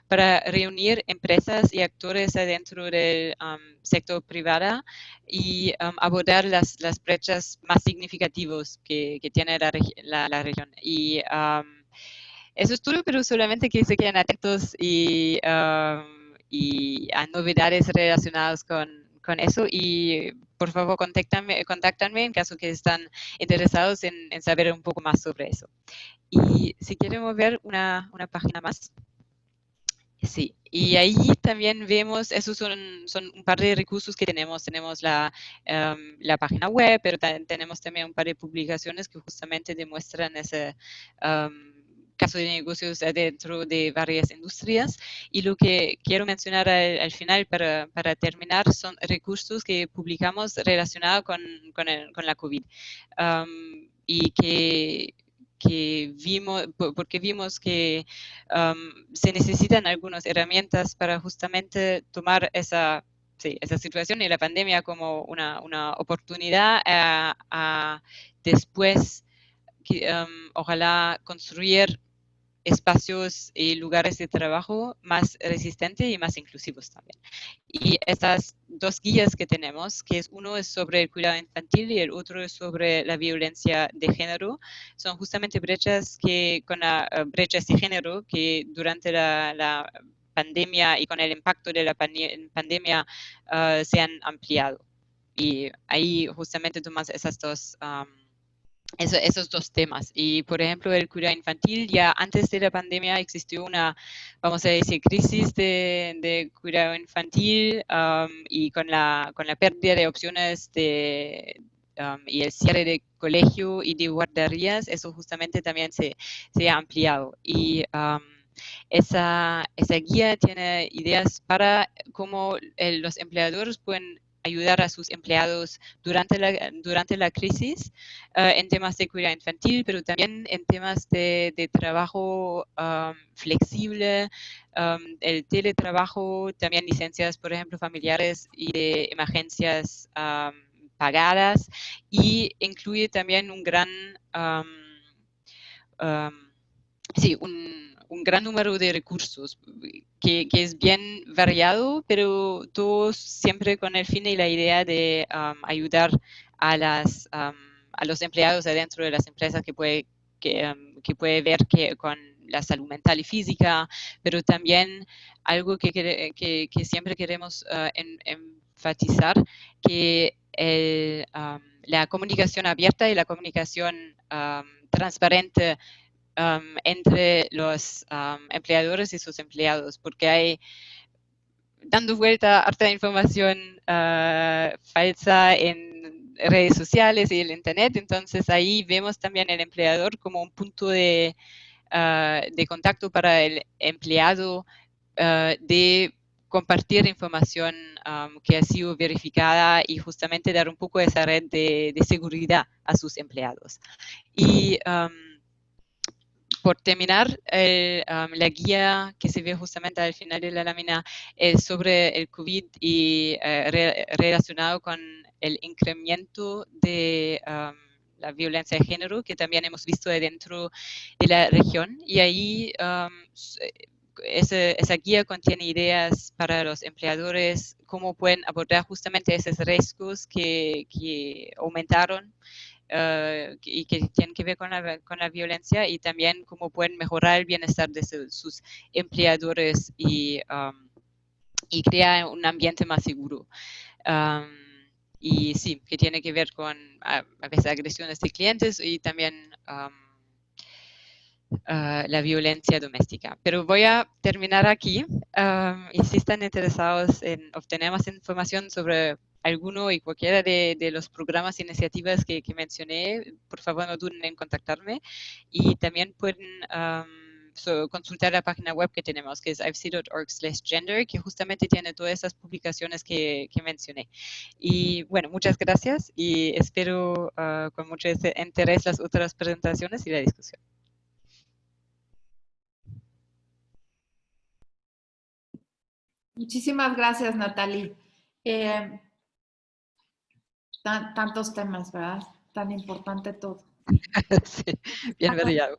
para reunir empresas y actores adentro del sector privado y abordar las brechas más significativas que tiene la región. Y eso es todo, pero solamente que se queden atentos y a novedades relacionadas con eso, y por favor contáctenme en caso que están interesados en saber un poco más sobre eso. Y si quieren mover una página más. Sí, y ahí también vemos, esos son un par de recursos que tenemos. Tenemos la página web, pero tenemos también un par de publicaciones que justamente demuestran ese caso de negocios dentro de varias industrias. Y lo que quiero mencionar al final para terminar son recursos que publicamos relacionados con la COVID. Y que vimos, porque vimos que se necesitan algunas herramientas para justamente tomar esa situación y la pandemia como una oportunidad a después ojalá construir espacios y lugares de trabajo más resistentes y más inclusivos también. Y estas dos guías que tenemos, que uno es sobre el cuidado infantil y el otro es sobre la violencia de género, son justamente brechas brechas de género que durante la pandemia y con el impacto de la pandemia se han ampliado. Y ahí justamente tomas esos dos temas. Y, por ejemplo, el cuidado infantil, ya antes de la pandemia existió una, vamos a decir, crisis de cuidado infantil y con la pérdida de opciones y el cierre de colegio y de guarderías, eso justamente también se ha ampliado. Y esa guía tiene ideas para cómo los empleadores pueden ayudar a sus empleados durante la crisis en temas de cuidado infantil, pero también en temas de trabajo flexible, el teletrabajo, también licencias, por ejemplo, familiares y de emergencias pagadas, y incluye también un gran un gran número de recursos que es bien variado, pero todos siempre con el fin y la idea de ayudar a los empleados adentro de las empresas que puede ver que con la salud mental y física, pero también algo que siempre queremos enfatizar, que la comunicación abierta y la comunicación transparente entre los empleadores y sus empleados, porque hay dando vuelta harta información falsa en redes sociales y el internet, entonces ahí vemos también el empleador como un punto de contacto para el empleado, de compartir información que ha sido verificada y justamente dar un poco de esa red de seguridad a sus empleados. Y por terminar, la guía que se ve justamente al final de la lámina es sobre el COVID y relacionado con el incremento de la violencia de género que también hemos visto dentro de la región. Y ahí esa guía contiene ideas para los empleadores, cómo pueden abordar justamente esos riesgos que aumentaron y que tienen que ver con la violencia, y también cómo pueden mejorar el bienestar de sus empleadores y crear un ambiente más seguro. Y sí, que tiene que ver con a veces agresiones de clientes y también la violencia doméstica. Pero voy a terminar aquí. Y si están interesados en obtener más información sobre alguno y cualquiera de los programas e iniciativas que mencioné, por favor no duden en contactarme. Y también pueden consultar la página web que tenemos, que es ifc.org/gender, que justamente tiene todas esas publicaciones que mencioné. Y bueno, muchas gracias y espero con mucho interés las otras presentaciones y la discusión. Muchísimas gracias, Natalie. Tantos temas, ¿verdad? Tan importante todo. Sí, bien variado.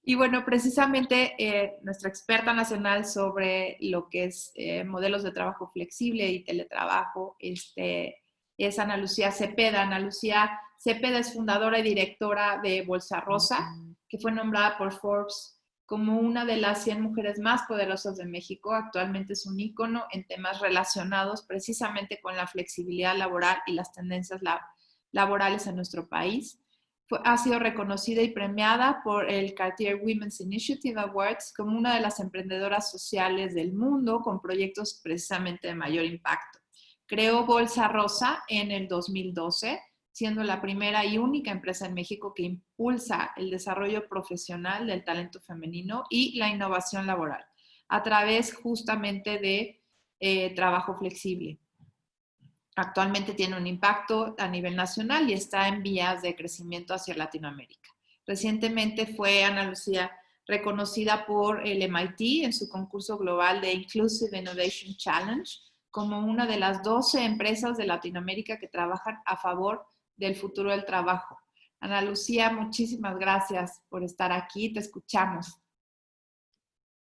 Y bueno, precisamente nuestra experta nacional sobre lo que es modelos de trabajo flexible y teletrabajo es Ana Lucía Cepeda. Ana Lucía Cepeda es fundadora y directora de Bolsa Rosa, que fue nombrada por Forbes como una de las 100 mujeres más poderosas de México. Actualmente es un ícono en temas relacionados precisamente con la flexibilidad laboral y las tendencias laborales en nuestro país. Ha sido reconocida y premiada por el Cartier Women's Initiative Awards como una de las emprendedoras sociales del mundo con proyectos precisamente de mayor impacto. Creó Bolsa Rosa en el 2012, siendo la primera y única empresa en México que impulsa el desarrollo profesional del talento femenino y la innovación laboral a través justamente de trabajo flexible. Actualmente tiene un impacto a nivel nacional y está en vías de crecimiento hacia Latinoamérica. Recientemente fue Ana Lucía reconocida por el MIT en su concurso global de Inclusive Innovation Challenge como una de las 12 empresas de Latinoamérica que trabajan a favor del futuro del trabajo. Ana Lucía, muchísimas gracias por estar aquí. Te escuchamos.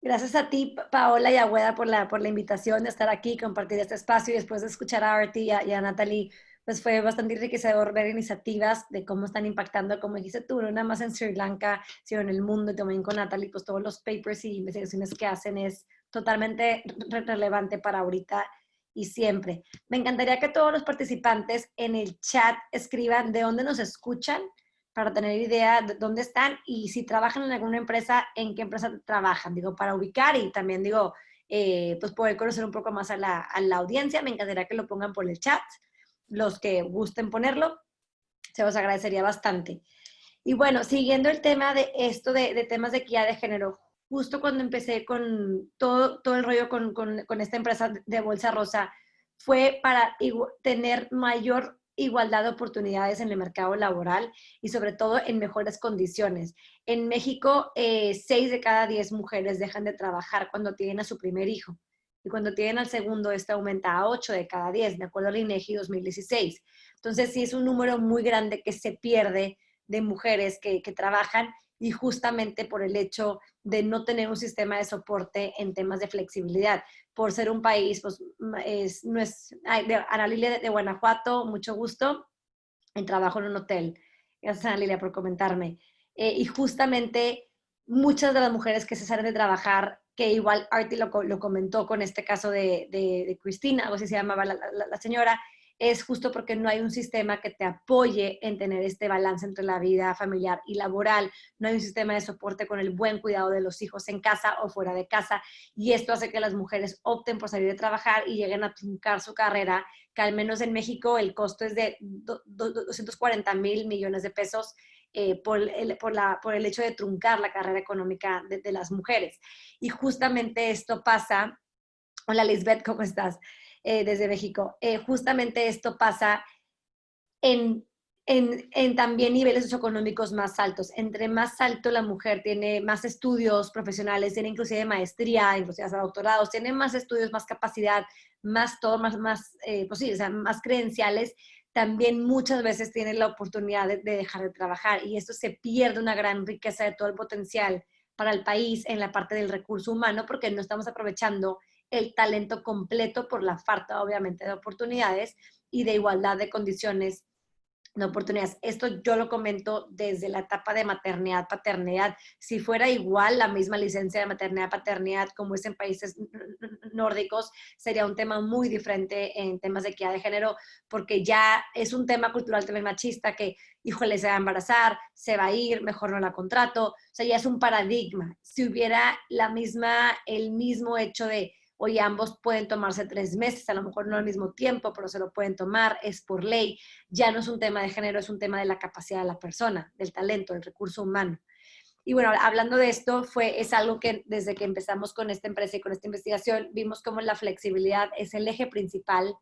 Gracias a ti, Paola y Agüeda, por la invitación de estar aquí, compartir este espacio y después de escuchar a Arti y a Natalie, pues fue bastante enriquecedor ver iniciativas de cómo están impactando, como dijiste tú, no nada más en Sri Lanka, sino en el mundo, y también con Natalie, pues todos los papers y investigaciones que hacen es totalmente relevante para ahorita y siempre. Me encantaría que todos los participantes en el chat escriban de dónde nos escuchan, para tener idea de dónde están y si trabajan en alguna empresa, en qué empresa trabajan, digo, para ubicar y también, digo, pues poder conocer un poco más a la audiencia. Me encantaría que lo pongan por el chat, los que gusten ponerlo, se os agradecería bastante. Y bueno, siguiendo el tema de esto de temas de equidad de género, justo cuando empecé con todo el rollo con esta empresa de Bolsa Rosa, fue para tener mayor igualdad de oportunidades en el mercado laboral y sobre todo en mejores condiciones. En México, 6 de cada 10 mujeres dejan de trabajar cuando tienen a su primer hijo. Y cuando tienen al segundo, este aumenta a 8 de cada 10, de acuerdo al INEGI 2016. Entonces, sí es un número muy grande que se pierde de mujeres que trabajan y justamente por el hecho de no tener un sistema de soporte en temas de flexibilidad. Por ser un país, pues, no es, Ana Lilia de Guanajuato, mucho gusto, en trabajo en un hotel. Gracias, Ana Lilia, por comentarme. Y justamente muchas de las mujeres que se salen de trabajar, que igual Arti lo comentó con este caso de Cristina, o así se llamaba la señora, es justo porque no hay un sistema que te apoye en tener este balance entre la vida familiar y laboral. No hay un sistema de soporte con el buen cuidado de los hijos en casa o fuera de casa. Y esto hace que las mujeres opten por salir de trabajar y lleguen a truncar su carrera, que al menos en México el costo es de 240,000 millones de pesos por el hecho de truncar la carrera económica de las mujeres. Y justamente esto pasa. Hola Lisbeth, ¿cómo estás? Desde México. Justamente esto pasa en también niveles socioeconómicos más altos. Entre más alto la mujer tiene más estudios profesionales, tiene inclusive maestría, inclusive hasta doctorados, tiene más estudios, más capacidad, más todo, pues sí, o sea, más credenciales, también muchas veces tiene la oportunidad de dejar de trabajar y esto se pierde una gran riqueza de todo el potencial para el país en la parte del recurso humano porque no estamos aprovechando el talento completo por la falta, obviamente, de oportunidades y de igualdad de condiciones de oportunidades. Esto yo lo comento desde la etapa de maternidad, paternidad. Si fuera igual la misma licencia de maternidad, paternidad como es en países nórdicos, sería un tema muy diferente en temas de equidad de género, porque ya es un tema cultural también machista que, híjole, se va a embarazar, se va a ir, mejor no la contrato. O sea, ya es un paradigma. Si hubiera el mismo hecho de oye, ambos pueden tomarse 3 meses, a lo mejor no al mismo tiempo, pero se lo pueden tomar, es por ley. Ya no es un tema de género, es un tema de la capacidad de la persona, del talento, del recurso humano. Y bueno, hablando de esto, es algo que desde que empezamos con esta empresa y con esta investigación, vimos cómo la flexibilidad es el eje principal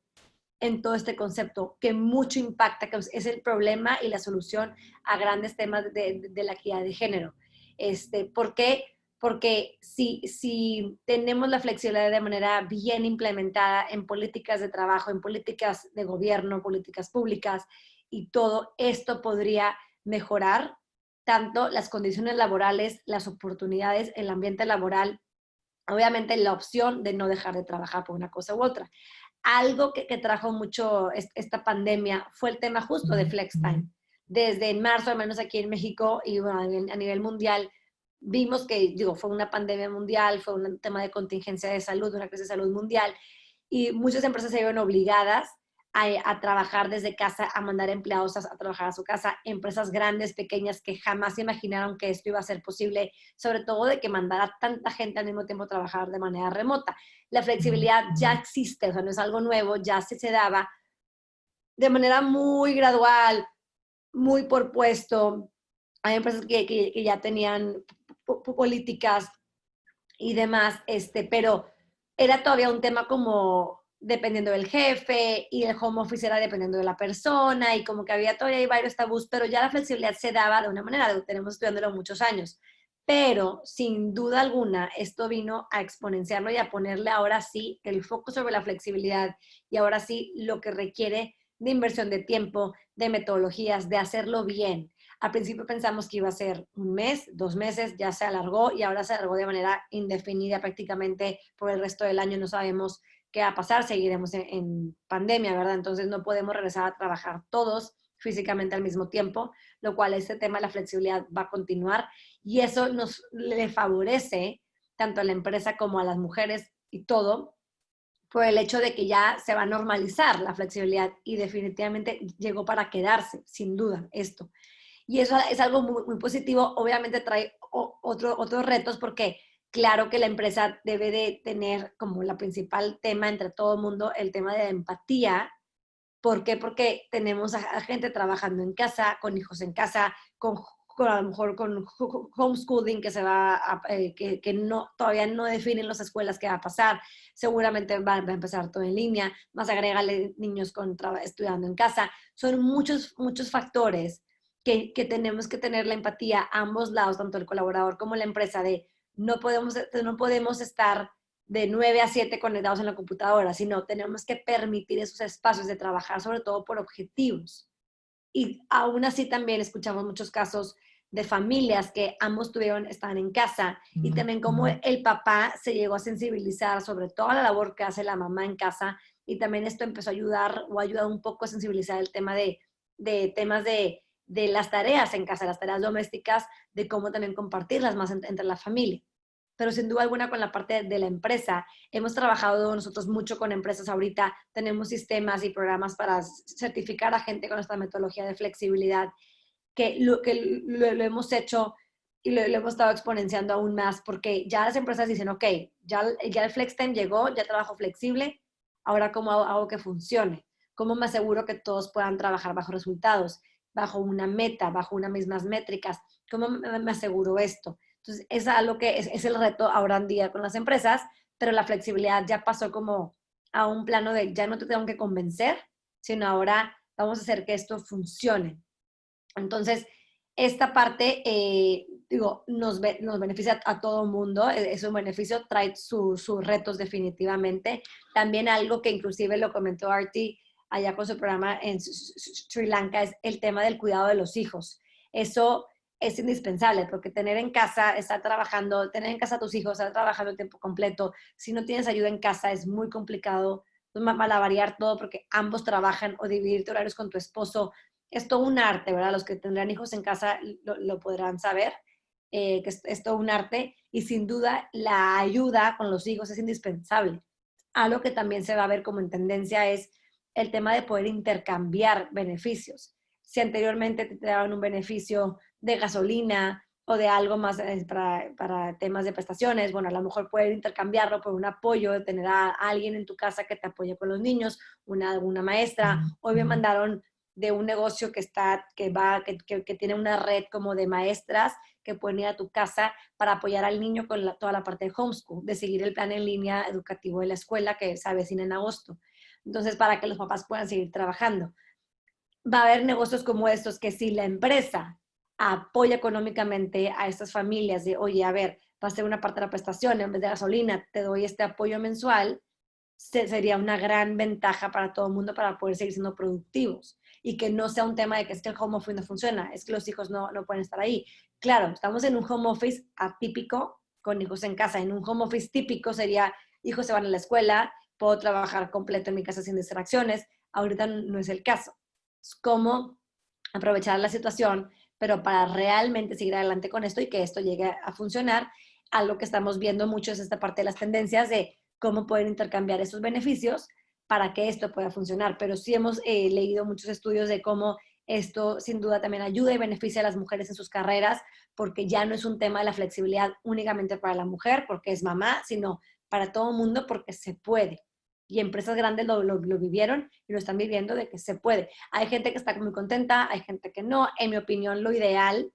en todo este concepto, que mucho impacta, que es el problema y la solución a grandes temas de la equidad de género. ¿Por qué? Porque si tenemos la flexibilidad de manera bien implementada en políticas de trabajo, en políticas de gobierno, políticas públicas y todo esto podría mejorar tanto las condiciones laborales, las oportunidades, el ambiente laboral, obviamente la opción de no dejar de trabajar por una cosa u otra. Algo que trajo mucho esta pandemia fue el tema justo de flex time. Desde en marzo, al menos aquí en México y bueno, a nivel mundial, vimos que, fue una pandemia mundial, fue un tema de contingencia de salud, una crisis de salud mundial, y muchas empresas se vieron obligadas a trabajar desde casa, a mandar empleados a trabajar a su casa, empresas grandes, pequeñas, que jamás imaginaron que esto iba a ser posible, sobre todo de que mandara tanta gente al mismo tiempo a trabajar de manera remota. La flexibilidad ya existe, o sea, no es algo nuevo, ya se daba de manera muy gradual, muy por puesto. Hay empresas que ya tenían políticas y demás, pero era todavía un tema como dependiendo del jefe y el home office era dependiendo de la persona y como que había todavía varios tabús, pero ya la flexibilidad se daba de una manera, tenemos estudiándolo muchos años. Pero sin duda alguna esto vino a exponenciarlo y a ponerle ahora sí el foco sobre la flexibilidad y ahora sí lo que requiere de inversión de tiempo, de metodologías, de hacerlo bien. Al principio pensamos que iba a ser 1 mes, 2 meses, ya se alargó y ahora se alargó de manera indefinida prácticamente por el resto del año. No sabemos qué va a pasar, seguiremos en pandemia, ¿verdad? Entonces no podemos regresar a trabajar todos físicamente al mismo tiempo, lo cual este tema de la flexibilidad va a continuar y eso nos le favorece tanto a la empresa como a las mujeres y todo, por el hecho de que ya se va a normalizar la flexibilidad y definitivamente llegó para quedarse, sin duda, esto. Y eso es algo muy, muy positivo. Obviamente trae otros retos porque claro que la empresa debe de tener como la principal tema entre todo el mundo el tema de empatía. ¿Por qué? Porque tenemos a gente trabajando en casa, con hijos en casa, con a lo mejor con homeschooling que se va que no, todavía no definen las escuelas qué va a pasar. Seguramente va a empezar todo en línea, más agrégale niños estudiando en casa. Son muchos, muchos factores que tenemos que tener la empatía a ambos lados, tanto el colaborador como la empresa, de no podemos estar de 9 a 7 conectados en la computadora, sino tenemos que permitir esos espacios de trabajar, sobre todo por objetivos. Y aún así también escuchamos muchos casos de familias que ambos están en casa y también como el papá se llegó a sensibilizar sobre toda la labor que hace la mamá en casa y también esto empezó a ayudar o ha ayudado un poco a sensibilizar el tema de temas de las tareas en casa, las tareas domésticas, de cómo también compartirlas más entre la familia. Pero sin duda alguna con la parte de la empresa, hemos trabajado nosotros mucho con empresas ahorita, tenemos sistemas y programas para certificar a gente con esta metodología de flexibilidad, que lo hemos hecho y lo hemos estado exponenciando aún más, porque ya las empresas dicen, ok, ya el flex time llegó, ya trabajo flexible, ahora cómo hago que funcione, cómo me aseguro que todos puedan trabajar bajo resultados, bajo una meta, bajo unas mismas métricas, cómo me aseguro esto. Entonces, es algo que es el reto ahora en día con las empresas, pero la flexibilidad ya pasó como a un plano de ya no te tengo que convencer, sino ahora vamos a hacer que esto funcione. Entonces, esta parte, nos beneficia a todo el mundo, es un beneficio, trae sus retos definitivamente. También algo que inclusive lo comentó Arti allá con su programa en Sri Lanka es el tema del cuidado de los hijos. Eso es indispensable porque tener en casa a tus hijos, estar trabajando el tiempo completo, si no tienes ayuda en casa es muy complicado malabarear todo porque ambos trabajan o dividirte horarios con tu esposo. Es todo un arte, ¿verdad? Los que tendrán hijos en casa lo podrán saber, que es todo un arte y sin duda la ayuda con los hijos es indispensable. Algo que también se va a ver como en tendencia es el tema de poder intercambiar beneficios. Si anteriormente te daban un beneficio de gasolina o de algo más para temas de prestaciones, bueno, a lo mejor poder intercambiarlo por un apoyo de tener a alguien en tu casa que te apoye con los niños, una maestra. Hoy me mandaron de un negocio que tiene una red como de maestras que pueden ir a tu casa para apoyar al niño con toda la parte de homeschool, de seguir el plan en línea educativo de la escuela que se avecina en agosto. Entonces, para que los papás puedan seguir trabajando. Va a haber negocios como estos que si la empresa apoya económicamente a estas familias de, oye, a ver, va a ser una parte de la prestación, en vez de gasolina, te doy este apoyo mensual, sería una gran ventaja para todo el mundo para poder seguir siendo productivos y que no sea un tema de que es que el home office no funciona, es que los hijos no pueden estar ahí. Claro, estamos en un home office atípico con hijos en casa. En un home office típico sería, hijos se van a la escuela, puedo trabajar completo en mi casa sin distracciones. Ahorita no es el caso. Es cómo aprovechar la situación, pero para realmente seguir adelante con esto y que esto llegue a funcionar, algo que estamos viendo mucho es esta parte de las tendencias de cómo pueden intercambiar esos beneficios para que esto pueda funcionar. Pero sí hemos leído muchos estudios de cómo esto sin duda también ayuda y beneficia a las mujeres en sus carreras, porque ya no es un tema de la flexibilidad únicamente para la mujer, porque es mamá, sino para todo el mundo, porque se puede. Y empresas grandes lo vivieron y lo están viviendo de que se puede. Hay gente que está muy contenta, hay gente que no. En mi opinión, lo ideal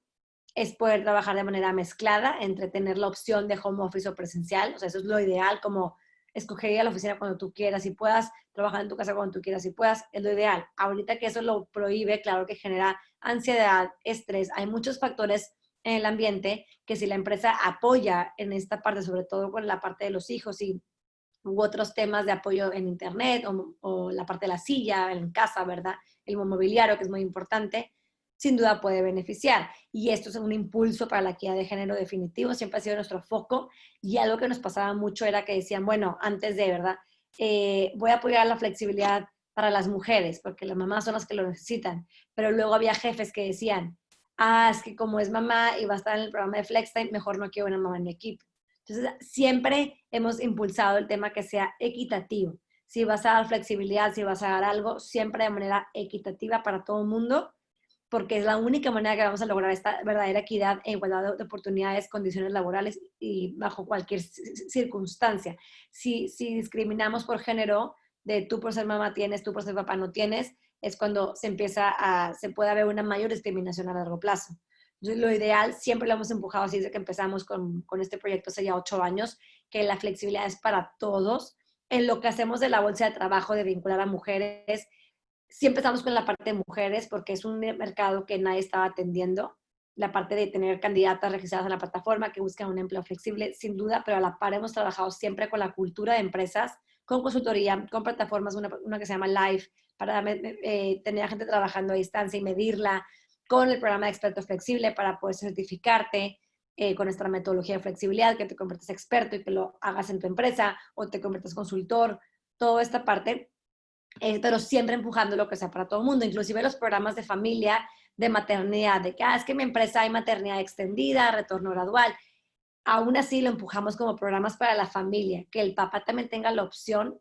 es poder trabajar de manera mezclada entre tener la opción de home office o presencial. O sea, eso es lo ideal, como escoger ir a la oficina cuando tú quieras y puedas, trabajar en tu casa cuando tú quieras y puedas, es lo ideal. Ahorita que eso lo prohíbe, claro que genera ansiedad, estrés. Hay muchos factores en el ambiente que si la empresa apoya en esta parte, sobre todo con la parte de los hijos y u otros temas de apoyo en internet o la parte de la silla en casa, ¿verdad? El mobiliario, que es muy importante, sin duda puede beneficiar. Y esto es un impulso para la equidad de género definitivo, siempre ha sido nuestro foco. Y algo que nos pasaba mucho era que decían, bueno, antes de, ¿verdad? Voy a apoyar la flexibilidad para las mujeres, porque las mamás son las que lo necesitan. Pero luego había jefes que decían, es que como es mamá y va a estar en el programa de FlexTime, mejor no quiero una mamá en mi equipo. Entonces, siempre hemos impulsado el tema que sea equitativo. Si vas a dar flexibilidad, si vas a dar algo, siempre de manera equitativa para todo el mundo, porque es la única manera que vamos a lograr esta verdadera equidad e igualdad de oportunidades, condiciones laborales y bajo cualquier circunstancia. Si discriminamos por género, de tú por ser mamá tienes, tú por ser papá no tienes, es cuando se puede haber una mayor discriminación a largo plazo. Entonces, lo ideal, siempre lo hemos empujado así desde que empezamos con este proyecto hace ya 8 años, que la flexibilidad es para todos. En lo que hacemos de la bolsa de trabajo, de vincular a mujeres, sí empezamos con la parte de mujeres porque es un mercado que nadie estaba atendiendo. La parte de tener candidatas registradas en la plataforma que buscan un empleo flexible, sin duda, pero a la par hemos trabajado siempre con la cultura de empresas, con consultoría, con plataformas, una que se llama Live, para tener a gente trabajando a distancia y medirla, con el programa de experto flexible para poder certificarte, con nuestra metodología de flexibilidad, que te conviertes experto y que lo hagas en tu empresa o te conviertes consultor, toda esta parte, pero siempre empujando lo que sea para todo el mundo, inclusive los programas de familia, de maternidad, de que es que en mi empresa hay maternidad extendida, retorno gradual. Aún así lo empujamos como programas para la familia, que el papá también tenga la opción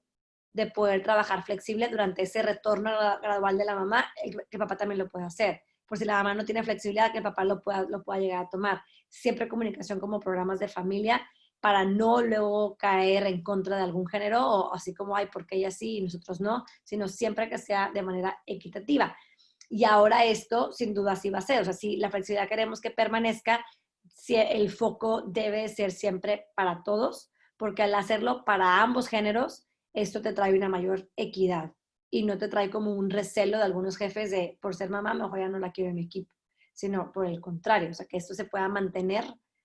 de poder trabajar flexible durante ese retorno gradual de la mamá, que el papá también lo pueda hacer. Por si la mamá no tiene flexibilidad, que el papá lo pueda llegar a tomar. Siempre comunicación como programas de familia para no luego caer en contra de algún género o así como, ¿por qué ella sí y nosotros no? Sino siempre que sea de manera equitativa. Y ahora esto, sin duda, sí va a ser. O sea, si la flexibilidad queremos que permanezca, si el foco debe ser siempre para todos, porque al hacerlo para ambos géneros, esto te trae una mayor equidad y no te trae como un recelo de algunos jefes de, por ser mamá, mejor ya no la quiero en mi equipo, sino por el contrario, o sea, que esto se pueda mantener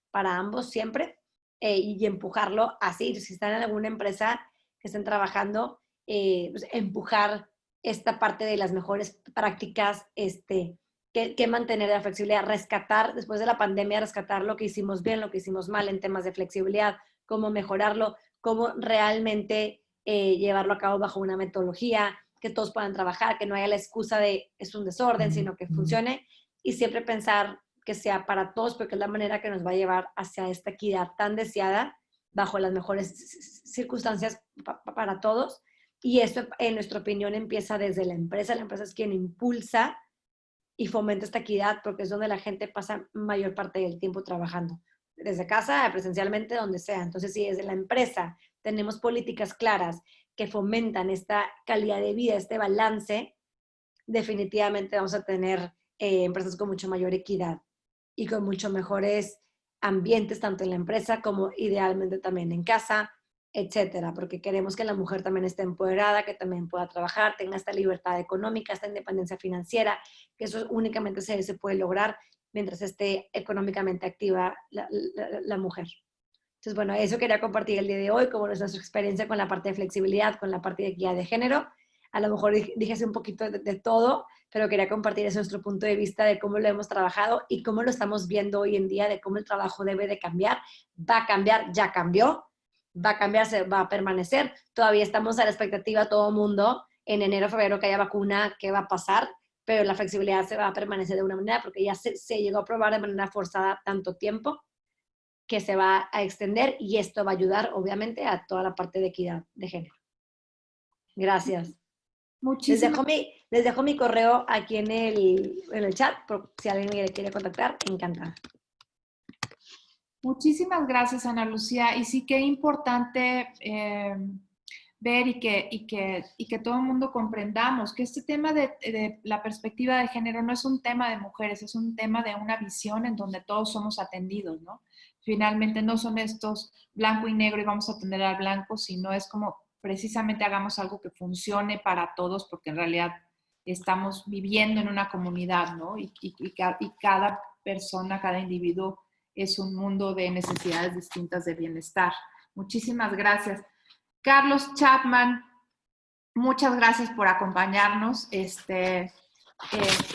para ambos siempre y empujarlo así. Si están en alguna empresa que estén trabajando, pues empujar esta parte de las mejores prácticas, que mantener la flexibilidad, rescatar, después de la pandemia, rescatar lo que hicimos bien, lo que hicimos mal en temas de flexibilidad, cómo mejorarlo, cómo realmente llevarlo a cabo bajo una metodología, que todos puedan trabajar, que no haya la excusa de es un desorden, sino que funcione, y siempre pensar que sea para todos, porque es la manera que nos va a llevar hacia esta equidad tan deseada, bajo las mejores circunstancias para todos. Y esto, en nuestra opinión, empieza desde la empresa. La empresa es quien impulsa y fomenta esta equidad porque es donde la gente pasa mayor parte del tiempo trabajando, desde casa, presencialmente, donde sea. Entonces, si desde la empresa tenemos políticas claras que fomentan esta calidad de vida, este balance, definitivamente vamos a tener empresas con mucho mayor equidad y con mucho mejores ambientes, tanto en la empresa como idealmente también en casa, etcétera, porque queremos que la mujer también esté empoderada, que también pueda trabajar, tenga esta libertad económica, esta independencia financiera, que eso únicamente se puede lograr mientras esté económicamente activa la mujer. Entonces, bueno, eso quería compartir el día de hoy, como nuestra experiencia con la parte de flexibilidad, con la parte de equidad de género. A lo mejor dije así un poquito de todo, pero quería compartir ese nuestro punto de vista de cómo lo hemos trabajado y cómo lo estamos viendo hoy en día, de cómo el trabajo debe de cambiar. Va a cambiar, ya cambió, va a cambiar, va a permanecer. Todavía estamos a la expectativa, todo el mundo, en enero, febrero, que haya vacuna, qué va a pasar, pero la flexibilidad se va a permanecer de una manera porque ya se llegó a probar de manera forzada tanto tiempo que se va a extender y esto va a ayudar, obviamente, a toda la parte de equidad de género. Gracias. Les dejo mi correo aquí en el chat, por si alguien me quiere contactar, encantada. Muchísimas gracias, Ana Lucía. Y sí que es importante ver y que todo el mundo comprendamos que este tema de la perspectiva de género no es un tema de mujeres, es un tema de una visión en donde todos somos atendidos, ¿no? Finalmente no son estos blanco y negro y vamos a atender al blanco, sino es como precisamente hagamos algo que funcione para todos, porque en realidad estamos viviendo en una comunidad, ¿no? Y cada persona, cada individuo es un mundo de necesidades distintas de bienestar. Muchísimas gracias. Carlos Chapman, muchas gracias por acompañarnos.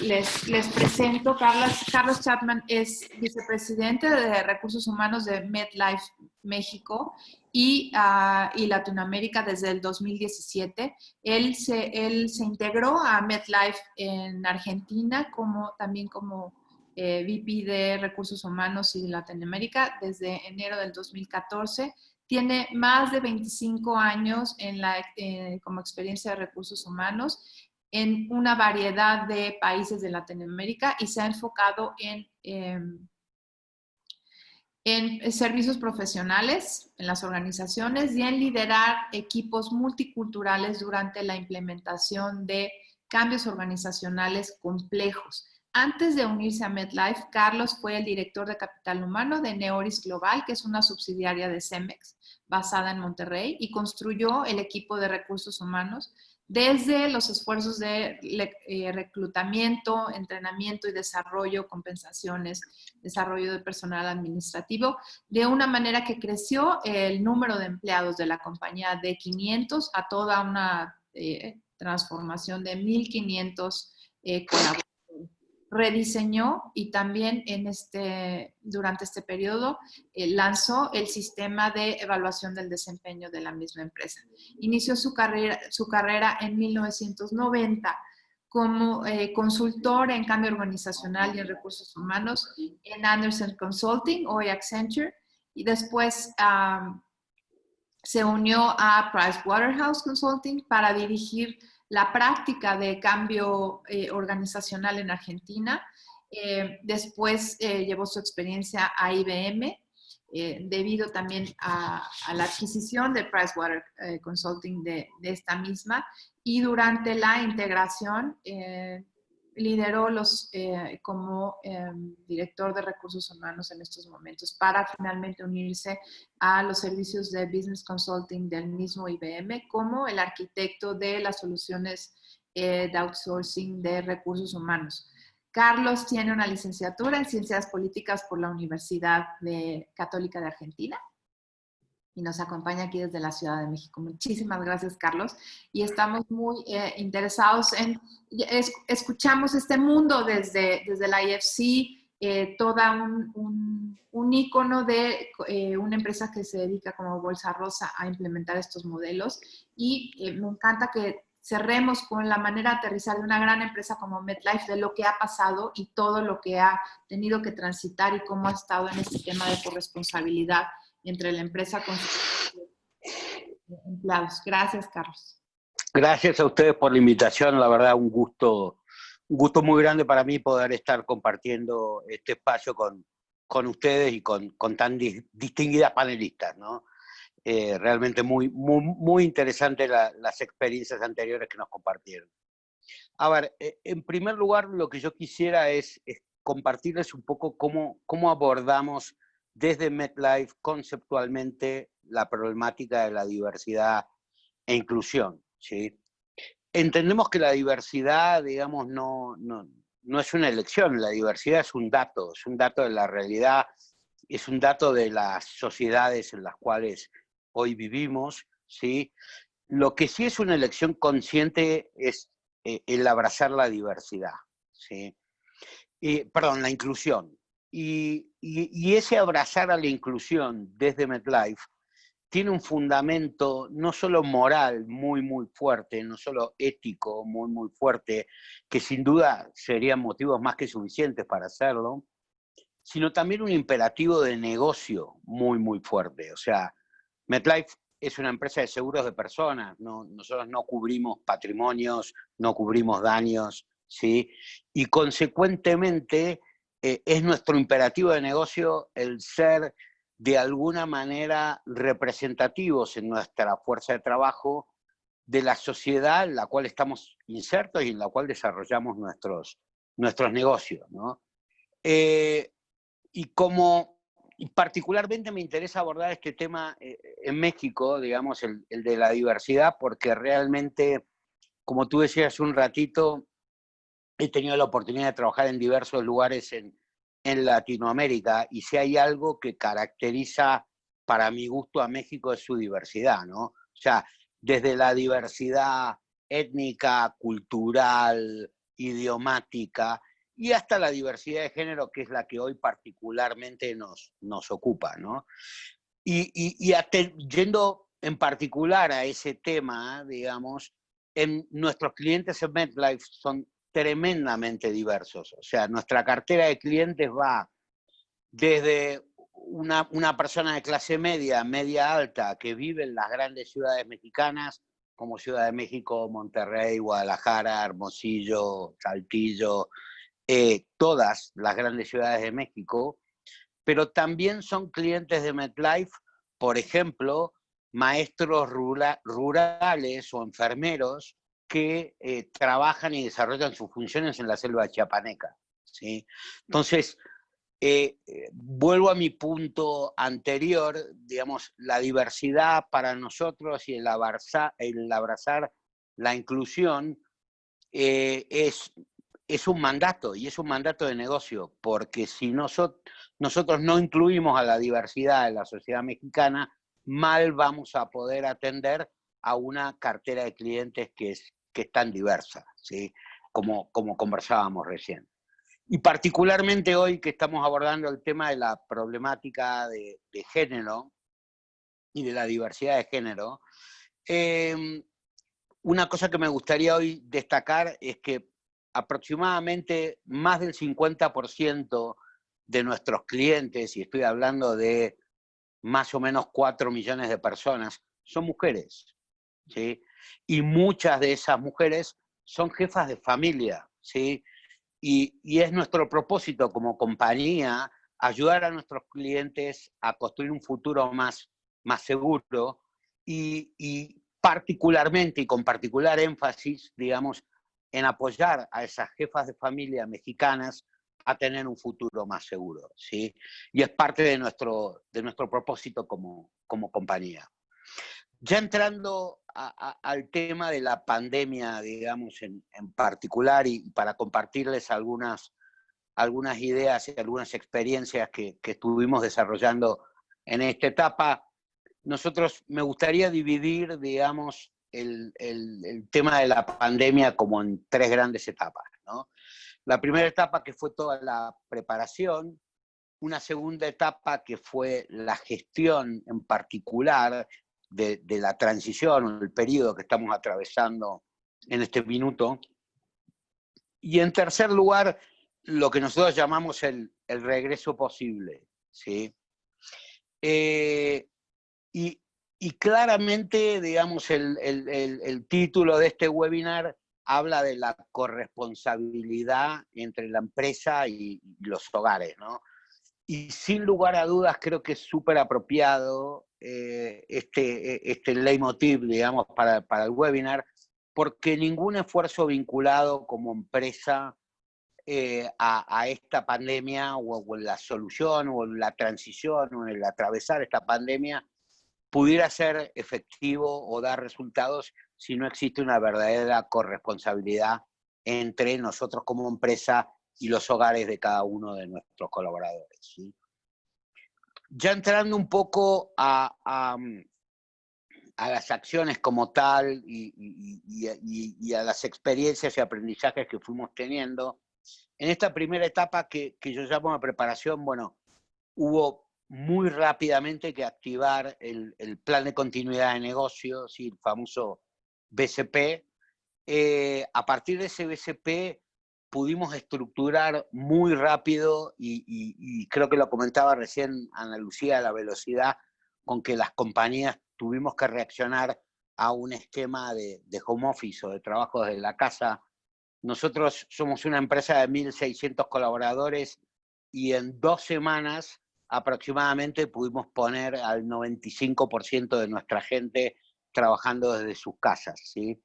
les presento, Carlos Chapman es vicepresidente de Recursos Humanos de MetLife México y Latinoamérica desde el 2017. Él se integró a MetLife en Argentina también como VP de Recursos Humanos y Latinoamérica desde enero del 2014. Tiene más de 25 años como experiencia de recursos humanos en una variedad de países de Latinoamérica y se ha enfocado en servicios profesionales en las organizaciones y en liderar equipos multiculturales durante la implementación de cambios organizacionales complejos. Antes de unirse a MetLife, Carlos fue el director de capital humano de Neoris Global, que es una subsidiaria de Cemex, basada en Monterrey, y construyó el equipo de recursos humanos desde los esfuerzos de reclutamiento, entrenamiento y desarrollo, compensaciones, desarrollo de personal administrativo, de una manera que creció el número de empleados de la compañía de 500 a toda una transformación de 1,500 colaboradores. Rediseñó y también durante este periodo lanzó el sistema de evaluación del desempeño de la misma empresa. Inició su carrera en 1990 como consultor en cambio organizacional y en recursos humanos en Andersen Consulting, hoy Accenture, y después se unió a Pricewaterhouse Consulting para dirigir la práctica de cambio organizacional en Argentina. Después llevó su experiencia a IBM, debido también a la adquisición de Pricewaterhouse Consulting de esta misma, y durante la integración lideró como director de recursos humanos en estos momentos para finalmente unirse a los servicios de Business Consulting del mismo IBM como el arquitecto de las soluciones de outsourcing de recursos humanos. Carlos tiene una licenciatura en Ciencias Políticas por la Universidad Católica de Argentina y nos acompaña aquí desde la Ciudad de México. Muchísimas gracias, Carlos. Y estamos muy interesados escuchamos este mundo desde la IFC, toda un ícono de una empresa que se dedica como Bolsa Rosa a implementar estos modelos. Y me encanta que cerremos con la manera de aterrizar de una gran empresa como MetLife, de lo que ha pasado y todo lo que ha tenido que transitar y cómo ha estado en este tema de corresponsabilidad entre la empresa con sus empleados. Gracias, Carlos. Gracias a ustedes por la invitación, la verdad un gusto muy grande para mí poder estar compartiendo este espacio con ustedes y con tan distinguidas panelistas, ¿no? Realmente muy interesante las experiencias anteriores que nos compartieron. A ver, en primer lugar lo que yo quisiera es compartirles un poco cómo abordamos desde MetLife conceptualmente la problemática de la diversidad e inclusión, ¿sí? Entendemos que la diversidad, digamos, no es una elección, la diversidad es un dato de la realidad, es un dato de las sociedades en las cuales hoy vivimos, ¿sí? Lo que sí es una elección consciente es el abrazar la diversidad, ¿sí? Perdón, la inclusión. Y ese abrazar a la inclusión desde MetLife tiene un fundamento no solo moral muy fuerte, no solo ético muy fuerte, que sin duda serían motivos más que suficientes para hacerlo, sino también un imperativo de negocio muy fuerte. O sea, MetLife es una empresa de seguros de personas, nosotros no cubrimos patrimonios, no cubrimos daños, ¿sí? Y consecuentemente es nuestro imperativo de negocio el ser de alguna manera representativos en nuestra fuerza de trabajo de la sociedad en la cual estamos insertos y en la cual desarrollamos nuestros negocios, ¿no? Y particularmente me interesa abordar este tema en México, digamos, el de la diversidad, porque realmente, como tú decías hace un ratito, he tenido la oportunidad de trabajar en diversos lugares en Latinoamérica, y si hay algo que caracteriza, para mi gusto, a México es su diversidad, ¿no? O sea, desde la diversidad étnica, cultural, idiomática y hasta la diversidad de género, que es la que hoy particularmente nos ocupa, ¿no? Yendo en particular a ese tema, digamos, nuestros clientes en MetLife son tremendamente diversos. O sea, nuestra cartera de clientes va desde una persona de clase media, media alta, que vive en las grandes ciudades mexicanas, como Ciudad de México, Monterrey, Guadalajara, Hermosillo, Saltillo, todas las grandes ciudades de México, pero también son clientes de MetLife, por ejemplo, maestros rurales o enfermeros que trabajan y desarrollan sus funciones en la selva chiapaneca, ¿sí? Entonces, vuelvo a mi punto anterior, digamos, la diversidad para nosotros y el abrazar la inclusión es un mandato, y es un mandato de negocio, porque si nosotros no incluimos a la diversidad de la sociedad mexicana, mal vamos a poder atender a una cartera de clientes que es tan diversa, ¿sí? Como conversábamos recién. Y particularmente hoy que estamos abordando el tema de la problemática de género y de la diversidad de género, una cosa que me gustaría hoy destacar es que aproximadamente más del 50% de nuestros clientes, y estoy hablando de más o menos 4 millones de personas, son mujeres, ¿sí? Y muchas de esas mujeres son jefas de familia, ¿sí? Y es nuestro propósito como compañía ayudar a nuestros clientes a construir un futuro más seguro y particularmente y con particular énfasis, digamos, en apoyar a esas jefas de familia mexicanas a tener un futuro más seguro, ¿sí? Y es parte de nuestro propósito como compañía. Ya entrando al tema de la pandemia, digamos, en particular, y para compartirles algunas ideas y algunas experiencias que estuvimos desarrollando en esta etapa, me gustaría dividir, digamos, el tema de la pandemia como en 3 grandes etapas, ¿no? La primera etapa, que fue toda la preparación; una segunda etapa, que fue la gestión en particular de la transición, el periodo que estamos atravesando en este minuto; y en tercer lugar, lo que nosotros llamamos el regreso posible, ¿sí? Y claramente, digamos, el título de este webinar habla de la corresponsabilidad entre la empresa y los hogares, ¿no? Y sin lugar a dudas creo que es súper apropiado este leitmotiv, digamos, para el webinar, porque ningún esfuerzo vinculado como empresa a esta pandemia o en la solución o en la transición o en el atravesar esta pandemia pudiera ser efectivo o dar resultados si no existe una verdadera corresponsabilidad entre nosotros como empresa y los hogares de cada uno de nuestros colaboradores, ¿sí? Ya entrando un poco a las acciones como tal y a las experiencias y aprendizajes que fuimos teniendo, en esta primera etapa que yo llamo de preparación, bueno, hubo muy rápidamente que activar el plan de continuidad de negocios, ¿sí? El famoso BCP. A partir de ese BCP pudimos estructurar muy rápido, y creo que lo comentaba recién Ana Lucía, la velocidad con que las compañías tuvimos que reaccionar a un esquema de home office o de trabajo desde la casa. Nosotros somos una empresa de 1.600 colaboradores y en 2 semanas aproximadamente pudimos poner al 95% de nuestra gente trabajando desde sus casas, ¿sí?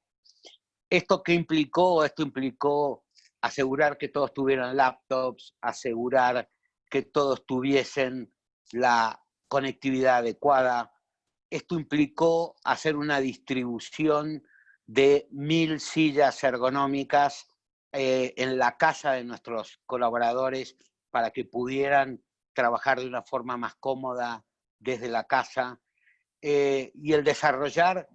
¿Esto qué implicó? Esto implicó asegurar que todos tuvieran laptops, asegurar que todos tuviesen la conectividad adecuada. Esto implicó hacer una distribución de 1.000 sillas ergonómicas en la casa de nuestros colaboradores para que pudieran trabajar de una forma más cómoda desde la casa, y el desarrollar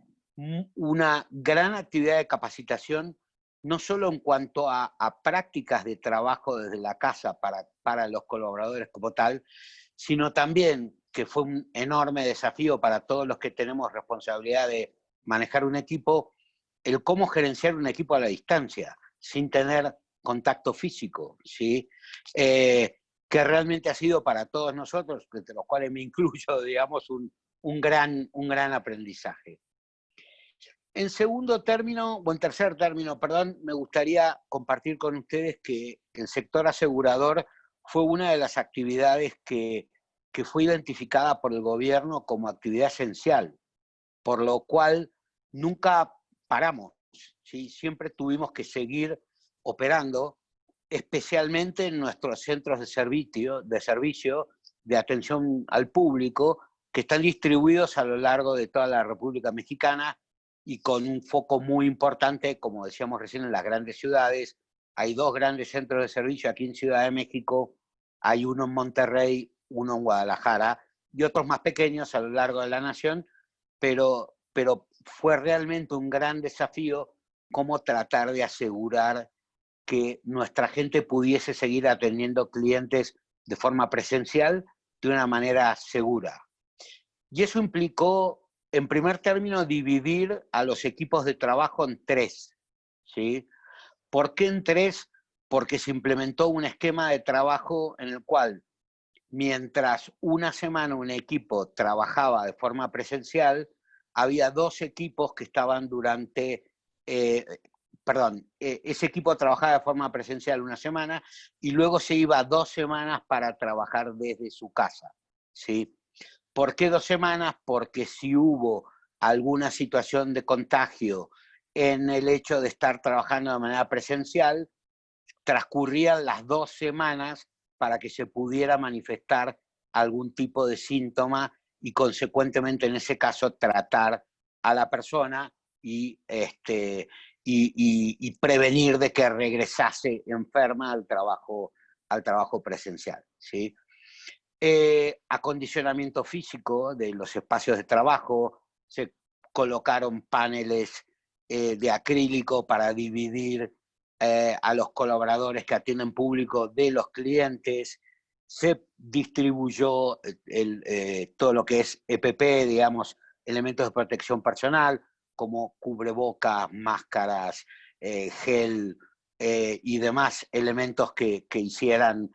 una gran actividad de capacitación no solo en cuanto a prácticas de trabajo desde la casa para los colaboradores como tal, sino también que fue un enorme desafío para todos los que tenemos responsabilidad de manejar un equipo, el cómo gerenciar un equipo a la distancia, sin tener contacto físico, ¿sí? Que realmente ha sido para todos nosotros, entre los cuales me incluyo, digamos, un gran aprendizaje. En segundo término, o en tercer término, perdón, me gustaría compartir con ustedes que el sector asegurador fue una de las actividades que fue identificada por el gobierno como actividad esencial, por lo cual nunca paramos, ¿sí? Siempre tuvimos que seguir operando, especialmente en nuestros centros de servicio de atención al público, que están distribuidos a lo largo de toda la República Mexicana y con un foco muy importante, como decíamos recién, en las grandes ciudades. Hay 2 grandes centros de servicio aquí en Ciudad de México, hay uno en Monterrey, uno en Guadalajara, y otros más pequeños a lo largo de la nación, pero fue realmente un gran desafío cómo tratar de asegurar que nuestra gente pudiese seguir atendiendo clientes de forma presencial de una manera segura. Y eso implicó, en primer término, dividir a los equipos de trabajo en 3, ¿sí? ¿Por qué en 3? Porque se implementó un esquema de trabajo en el cual, mientras una semana un equipo trabajaba de forma presencial, había 2 equipos que estaban ese equipo trabajaba de forma presencial una semana y luego se iba 2 semanas para trabajar desde su casa, ¿sí? ¿Por qué 2 semanas? Porque si hubo alguna situación de contagio en el hecho de estar trabajando de manera presencial, transcurrían las 2 semanas para que se pudiera manifestar algún tipo de síntoma y consecuentemente en ese caso tratar a la persona y prevenir de que regresase enferma al trabajo presencial, ¿sí? Acondicionamiento físico de los espacios de trabajo, se colocaron paneles de acrílico para dividir a los colaboradores que atienden público de los clientes, se distribuyó todo lo que es EPP, digamos, elementos de protección personal, como cubrebocas, máscaras, gel y demás elementos que hicieran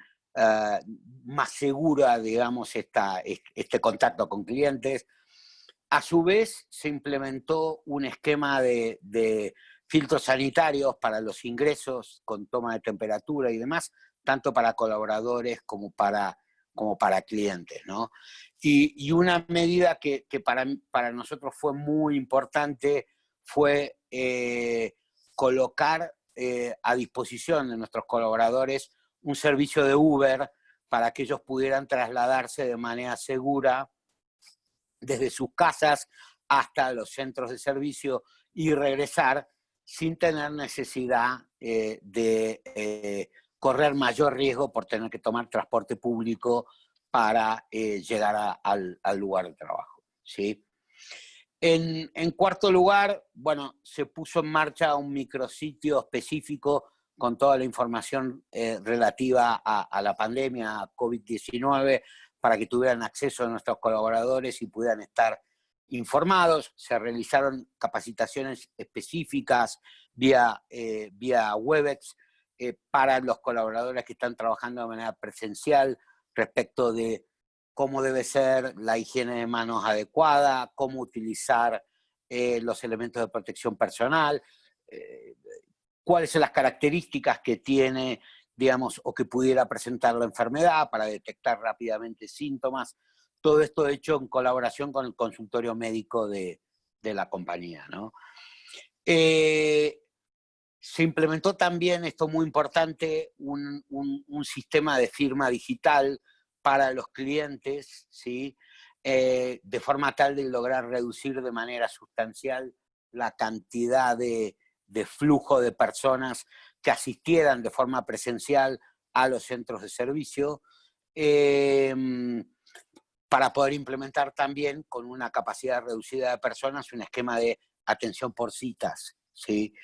más segura, digamos, este contacto con clientes. A su vez, se implementó un esquema de filtros sanitarios para los ingresos con toma de temperatura y demás, tanto para colaboradores como para clientes, ¿no? Y una medida que para nosotros fue muy importante fue colocar a disposición de nuestros colaboradores un servicio de Uber para que ellos pudieran trasladarse de manera segura desde sus casas hasta los centros de y regresar sin tener necesidad de correr mayor riesgo por tener que tomar transporte público para llegar al lugar de trabajo, ¿sí? En cuarto lugar, bueno, se puso en marcha un micrositio específico con toda la información relativa a la pandemia COVID-19 para que tuvieran acceso a nuestros colaboradores y pudieran estar informados. Se realizaron capacitaciones específicas vía Webex para los colaboradores que están trabajando de manera presencial respecto de cómo debe ser la higiene de manos adecuada, cómo utilizar los elementos de protección personal, cuáles son las características que tiene, digamos, o que pudiera presentar la enfermedad para detectar rápidamente síntomas. Todo esto hecho en colaboración con el consultorio médico de la compañía, ¿no? Se implementó también, esto muy importante, un sistema de firma digital para los clientes, ¿sí? De forma tal de lograr reducir de manera sustancial la cantidad de flujo de personas que asistieran de forma presencial a los centros de servicio, para poder implementar también con una capacidad reducida de personas un esquema de atención por citas, ¿sí?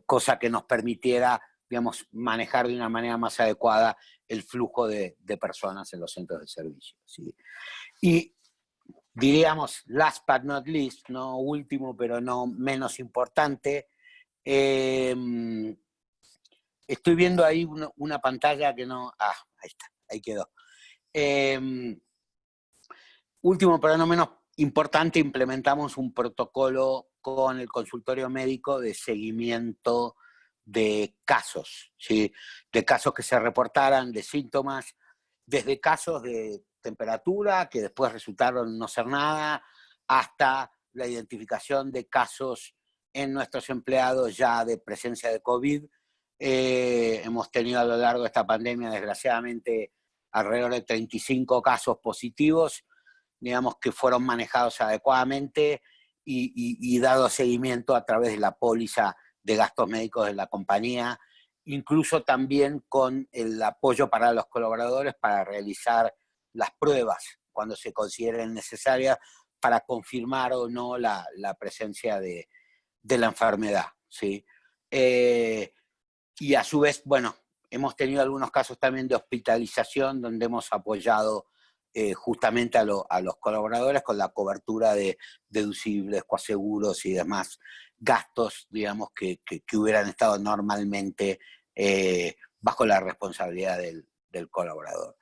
Cosa que nos permitiera, digamos, manejar de una manera más adecuada el flujo de personas en los centros de servicio, ¿sí? Y diríamos, last but not least, no último, pero no menos importante, estoy viendo ahí una pantalla que no... Ah, ahí está, ahí quedó. Último, pero no menos importante, implementamos un protocolo con el consultorio médico de seguimiento de casos, ¿sí? De casos que se reportaran, de síntomas, desde casos de temperatura, que después resultaron no ser nada, hasta la identificación de casos en nuestros empleados ya de presencia de COVID. Hemos tenido a lo largo de esta pandemia, desgraciadamente, alrededor de 35 casos positivos, digamos, que fueron manejados adecuadamente y dado seguimiento a través de la póliza de gastos médicos de la compañía, incluso también con el apoyo para los colaboradores para realizar las pruebas cuando se consideren necesarias para confirmar o no la presencia de la enfermedad, ¿sí? Y a su vez, bueno, hemos tenido algunos casos también de hospitalización donde hemos apoyado justamente a los colaboradores con la cobertura de deducibles, coaseguros y demás gastos, digamos, que hubieran estado normalmente bajo la responsabilidad del colaborador.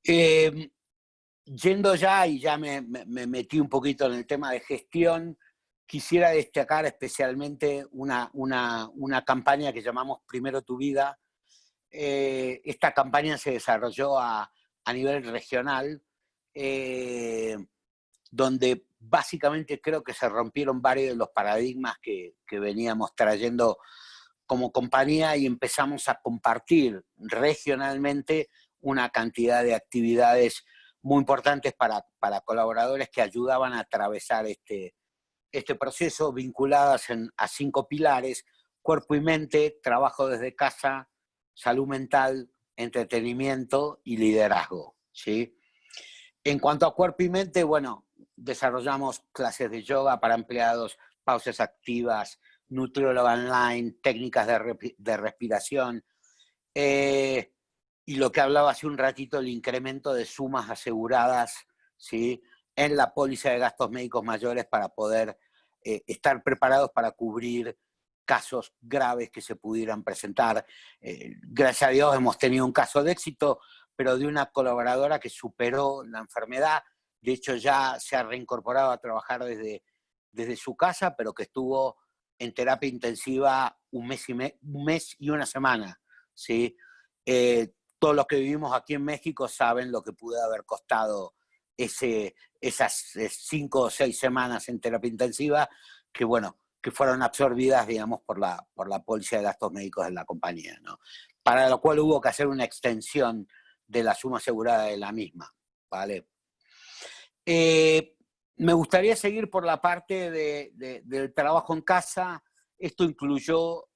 Yendo ya, y ya me metí un poquito en el tema de gestión, quisiera destacar especialmente una campaña que llamamos Primero tu Vida. Esta campaña se desarrolló a nivel regional, donde básicamente creo que se rompieron varios de los paradigmas que veníamos trayendo como compañía y empezamos a compartir regionalmente una cantidad de actividades muy importantes para colaboradores que ayudaban a atravesar este proceso, vinculadas a 5 pilares: cuerpo y mente, trabajo desde casa, salud mental, entretenimiento y liderazgo, ¿sí? En cuanto a cuerpo y mente, bueno, desarrollamos clases de yoga para empleados, pausas activas, nutrióloga online, técnicas de respiración, y lo que hablaba hace un ratito, el incremento de sumas aseguradas, ¿sí?, en la póliza de gastos médicos mayores para poder estar preparados para cubrir casos graves que se pudieran presentar. Gracias a Dios hemos tenido un caso de éxito, pero de una colaboradora que superó la enfermedad, de hecho ya se ha reincorporado a trabajar desde su casa, pero que estuvo en terapia intensiva un mes y una semana, ¿sí? Todos los que vivimos aquí en México saben lo que pudo haber costado esas 5 o 6 semanas en terapia intensiva, que bueno, que fueron absorbidas, digamos, por la póliza de gastos médicos de la compañía, ¿no? Para lo cual hubo que hacer una extensión de la suma asegurada de la misma, ¿vale? Me gustaría seguir por la parte del trabajo en casa. Esto incluyó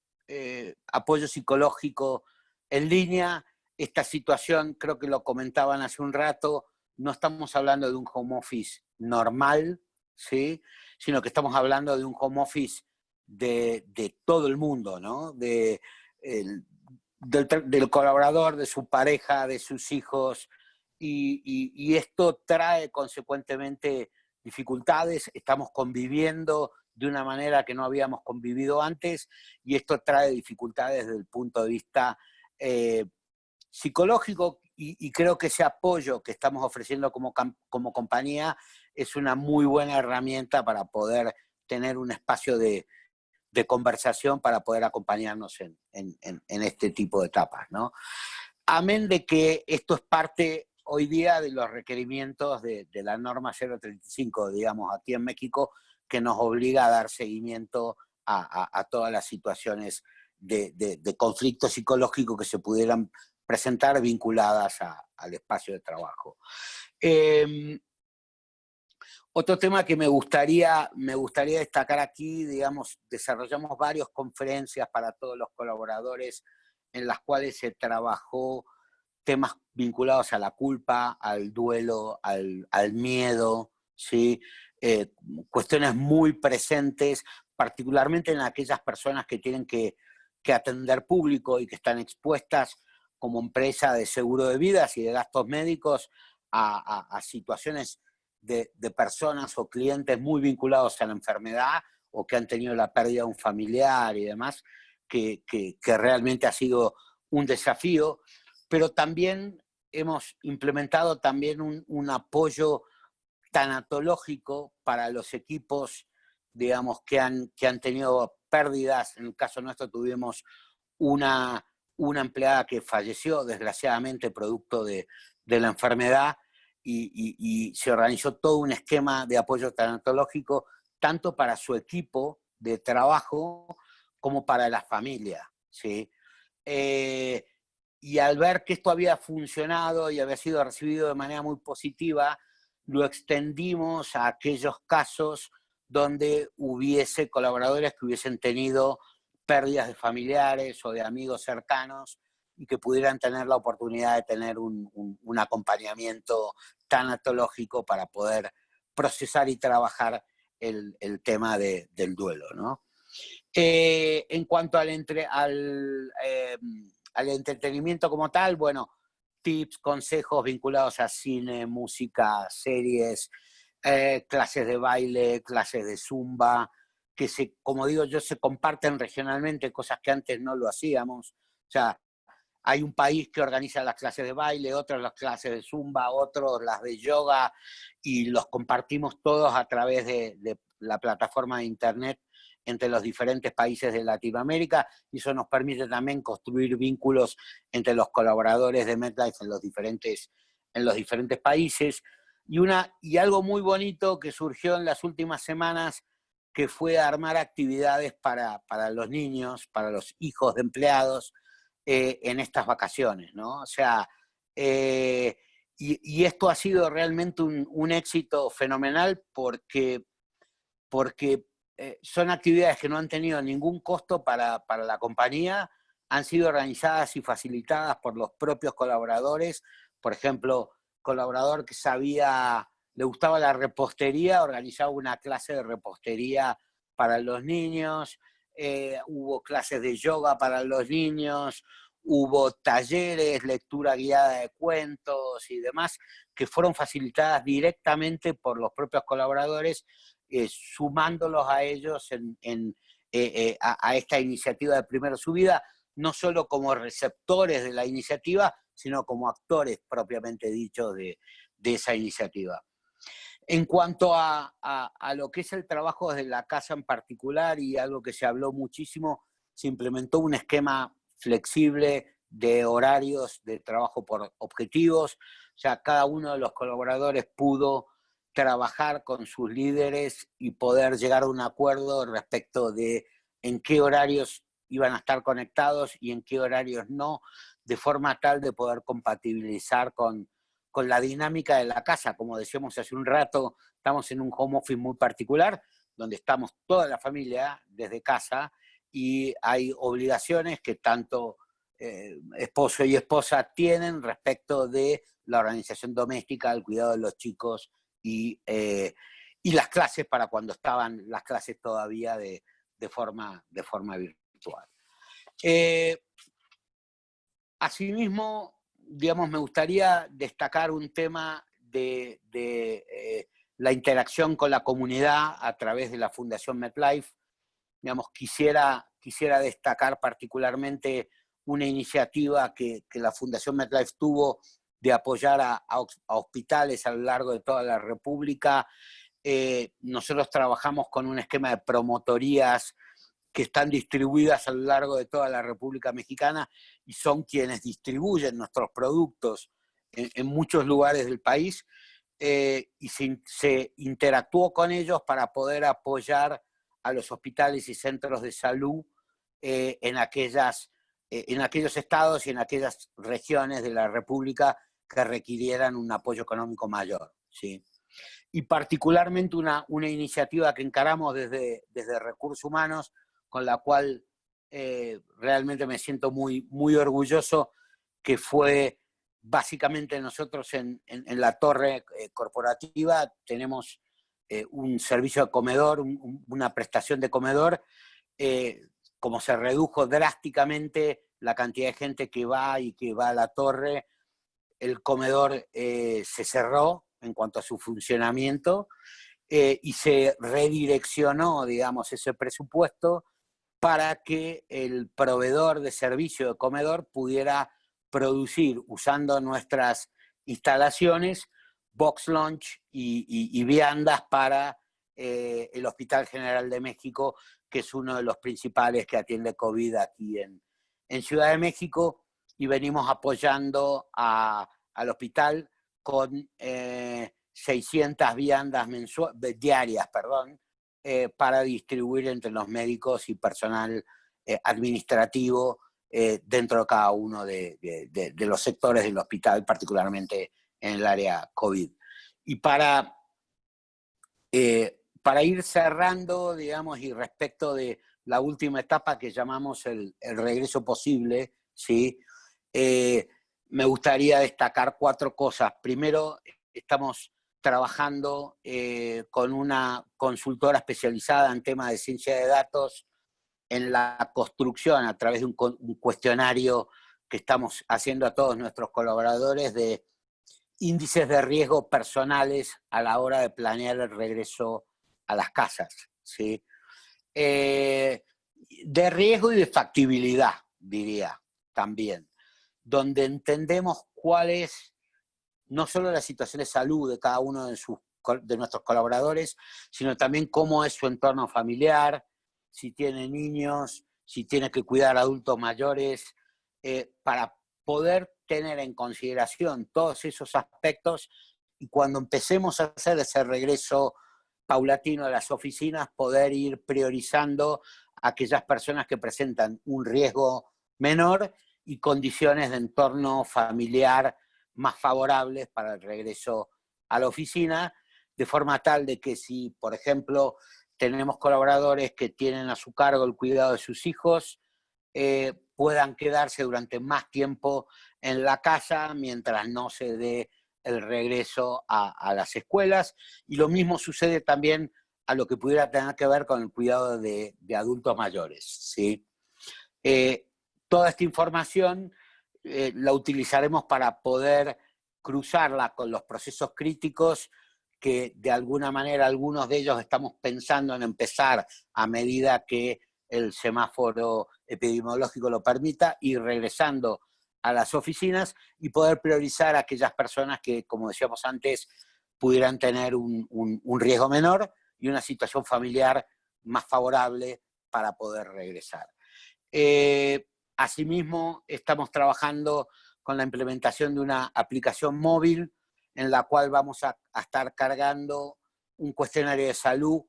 apoyo psicológico en línea. Esta situación, creo que lo comentaban hace un rato, no estamos hablando de un home office normal, ¿sí?, sino que estamos hablando de un home office de todo el mundo, ¿no? Del colaborador, de su pareja, de sus hijos, y esto trae consecuentemente dificultades. Estamos conviviendo de una manera que no habíamos convivido antes, y esto trae dificultades desde el punto de vista psicológico, y creo que ese apoyo que estamos ofreciendo como compañía es una muy buena herramienta para poder tener un espacio de conversación para poder acompañarnos en este tipo de etapas, ¿no? Amén de que esto es parte hoy día de los requerimientos de la norma 035, digamos, aquí en México, que nos obliga a dar seguimiento a todas las situaciones de conflicto psicológico que se pudieran presentar vinculadas al espacio de trabajo. Otro tema que me gustaría destacar aquí, digamos, desarrollamos varias conferencias para todos los colaboradores en las cuales se trabajó temas vinculados a la culpa, al duelo, al miedo, ¿sí? Cuestiones muy presentes particularmente en aquellas personas que tienen que atender público y que están expuestas como empresa de seguro de vidas y de gastos médicos a situaciones de personas o clientes muy vinculados a la enfermedad o que han tenido la pérdida de un familiar y demás, que realmente ha sido un desafío, pero también hemos implementado también un apoyo tanatológico para los equipos, digamos, que han tenido pérdidas. En el caso nuestro tuvimos una empleada que falleció, desgraciadamente, producto de la enfermedad, y se organizó todo un esquema de apoyo tanatológico, tanto para su equipo de trabajo como para la familia, ¿sí? Y al ver que esto había funcionado y había sido recibido de manera muy positiva, lo extendimos a aquellos casos donde hubiese colaboradores que hubiesen tenido pérdidas de familiares o de amigos cercanos y que pudieran tener la oportunidad de tener un acompañamiento tanatológico para poder procesar y trabajar el tema del duelo, ¿no? En cuanto al entretenimiento como tal, bueno, tips, consejos vinculados a cine, música, series, clases de baile, clases de zumba, que como digo yo, se comparten regionalmente, cosas que antes no lo hacíamos. O sea, hay un país que organiza las clases de baile, otros las clases de zumba, otros las de yoga, y los compartimos todos a través de la plataforma de internet entre los diferentes países de Latinoamérica, y eso nos permite también construir vínculos entre los colaboradores de MetLife en los diferentes países. Y algo muy bonito que surgió en las últimas semanas, que fue armar actividades para los niños, para los hijos de empleados, en estas vacaciones, ¿no? O sea, y esto ha sido realmente un éxito fenomenal porque son actividades que no han tenido ningún costo para la compañía, han sido organizadas y facilitadas por los propios colaboradores. Por ejemplo, colaborador que le gustaba la repostería, organizaba una clase de repostería para los niños, hubo clases de yoga para los niños, hubo talleres, lectura guiada de cuentos y demás, que fueron facilitadas directamente por los propios colaboradores, sumándolos a ellos a esta iniciativa de Primero Su Vida, no solo como receptores de la iniciativa, sino como actores propiamente dichos de esa iniciativa. En cuanto a lo que es el trabajo desde la casa en particular, y algo que se habló muchísimo, se implementó un esquema flexible de horarios de trabajo por objetivos. O sea, cada uno de los colaboradores pudo trabajar con sus líderes y poder llegar a un acuerdo respecto de en qué horarios iban a estar conectados y en qué horarios no, de forma tal de poder compatibilizar con la dinámica de la casa. Como decíamos hace un rato, estamos en un home office muy particular, donde estamos toda la familia desde casa, y hay obligaciones que tanto esposo y esposa tienen respecto de la organización doméstica, el cuidado de los chicos y las clases, para cuando estaban las clases todavía de forma virtual. Asimismo, digamos, me gustaría destacar un tema de la interacción con la comunidad a través de la Fundación MetLife. Digamos, quisiera destacar particularmente una iniciativa que la Fundación MetLife tuvo de apoyar a hospitales a lo largo de toda la República. Nosotros trabajamos con un esquema de promotorías que están distribuidas a lo largo de toda la República Mexicana, y son quienes distribuyen nuestros productos en muchos lugares del país, y se interactuó con ellos para poder apoyar a los hospitales y centros de salud en aquellos estados y en aquellas regiones de la República que requirieran un apoyo económico mayor, ¿sí? Y particularmente una iniciativa que encaramos desde Recursos Humanos, con la cual realmente me siento muy, muy orgulloso, que fue básicamente nosotros en la torre corporativa tenemos un servicio de comedor, una prestación de comedor, como se redujo drásticamente la cantidad de gente que va y que va a la torre, el comedor se cerró en cuanto a su funcionamiento y se redireccionó, digamos, ese presupuesto para que el proveedor de servicio de comedor pudiera producir, usando nuestras instalaciones, box lunch y viandas para el Hospital General de México, que es uno de los principales que atiende COVID aquí en Ciudad de México, y venimos apoyando al hospital con 600 viandas diarias, para distribuir entre los médicos y personal administrativo dentro de cada uno de los sectores del hospital, particularmente en el área COVID. Y para ir cerrando, digamos, y respecto de la última etapa que llamamos el regreso posible, ¿sí? Me gustaría destacar 4 cosas. Primero, estamos trabajando con una consultora especializada en temas de ciencia de datos en la construcción, a través de un cuestionario que estamos haciendo a todos nuestros colaboradores, de índices de riesgo personales a la hora de planear el regreso a las casas, ¿sí? De riesgo y de factibilidad, diría, también, donde entendemos cuál es no solo la situación de salud de cada uno de nuestros colaboradores, sino también cómo es su entorno familiar, si tiene niños, si tiene que cuidar a adultos mayores, para poder tener en consideración todos esos aspectos, y cuando empecemos a hacer ese regreso paulatino a las oficinas, poder ir priorizando a aquellas personas que presentan un riesgo menor y condiciones de entorno familiar más favorables para el regreso a la oficina, de forma tal de que si, por ejemplo, tenemos colaboradores que tienen a su cargo el cuidado de sus hijos, puedan quedarse durante más tiempo en la casa mientras no se dé el regreso a las escuelas. Y lo mismo sucede también a lo que pudiera tener que ver con el cuidado de adultos mayores, ¿sí? Toda esta información la utilizaremos para poder cruzarla con los procesos críticos que de alguna manera algunos de ellos estamos pensando en empezar a medida que el semáforo epidemiológico lo permita, y regresando a las oficinas y poder priorizar a aquellas personas que, como decíamos antes, pudieran tener un riesgo menor y una situación familiar más favorable para poder regresar. Asimismo, estamos trabajando con la implementación de una aplicación móvil en la cual vamos a estar cargando un cuestionario de salud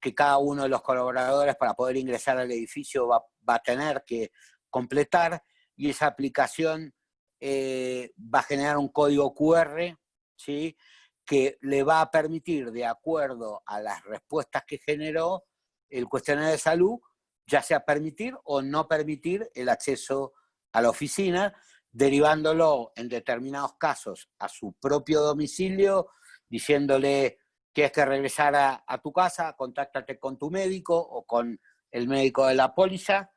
que cada uno de los colaboradores, para poder ingresar al edificio, va a tener que completar, y esa aplicación va a generar un código QR, ¿sí?, que le va a permitir, de acuerdo a las respuestas que generó el cuestionario de salud, ya sea permitir o no permitir el acceso a la oficina, derivándolo en determinados casos a su propio domicilio, diciéndole: tienes que regresar a tu casa, contáctate con tu médico o con el médico de la póliza.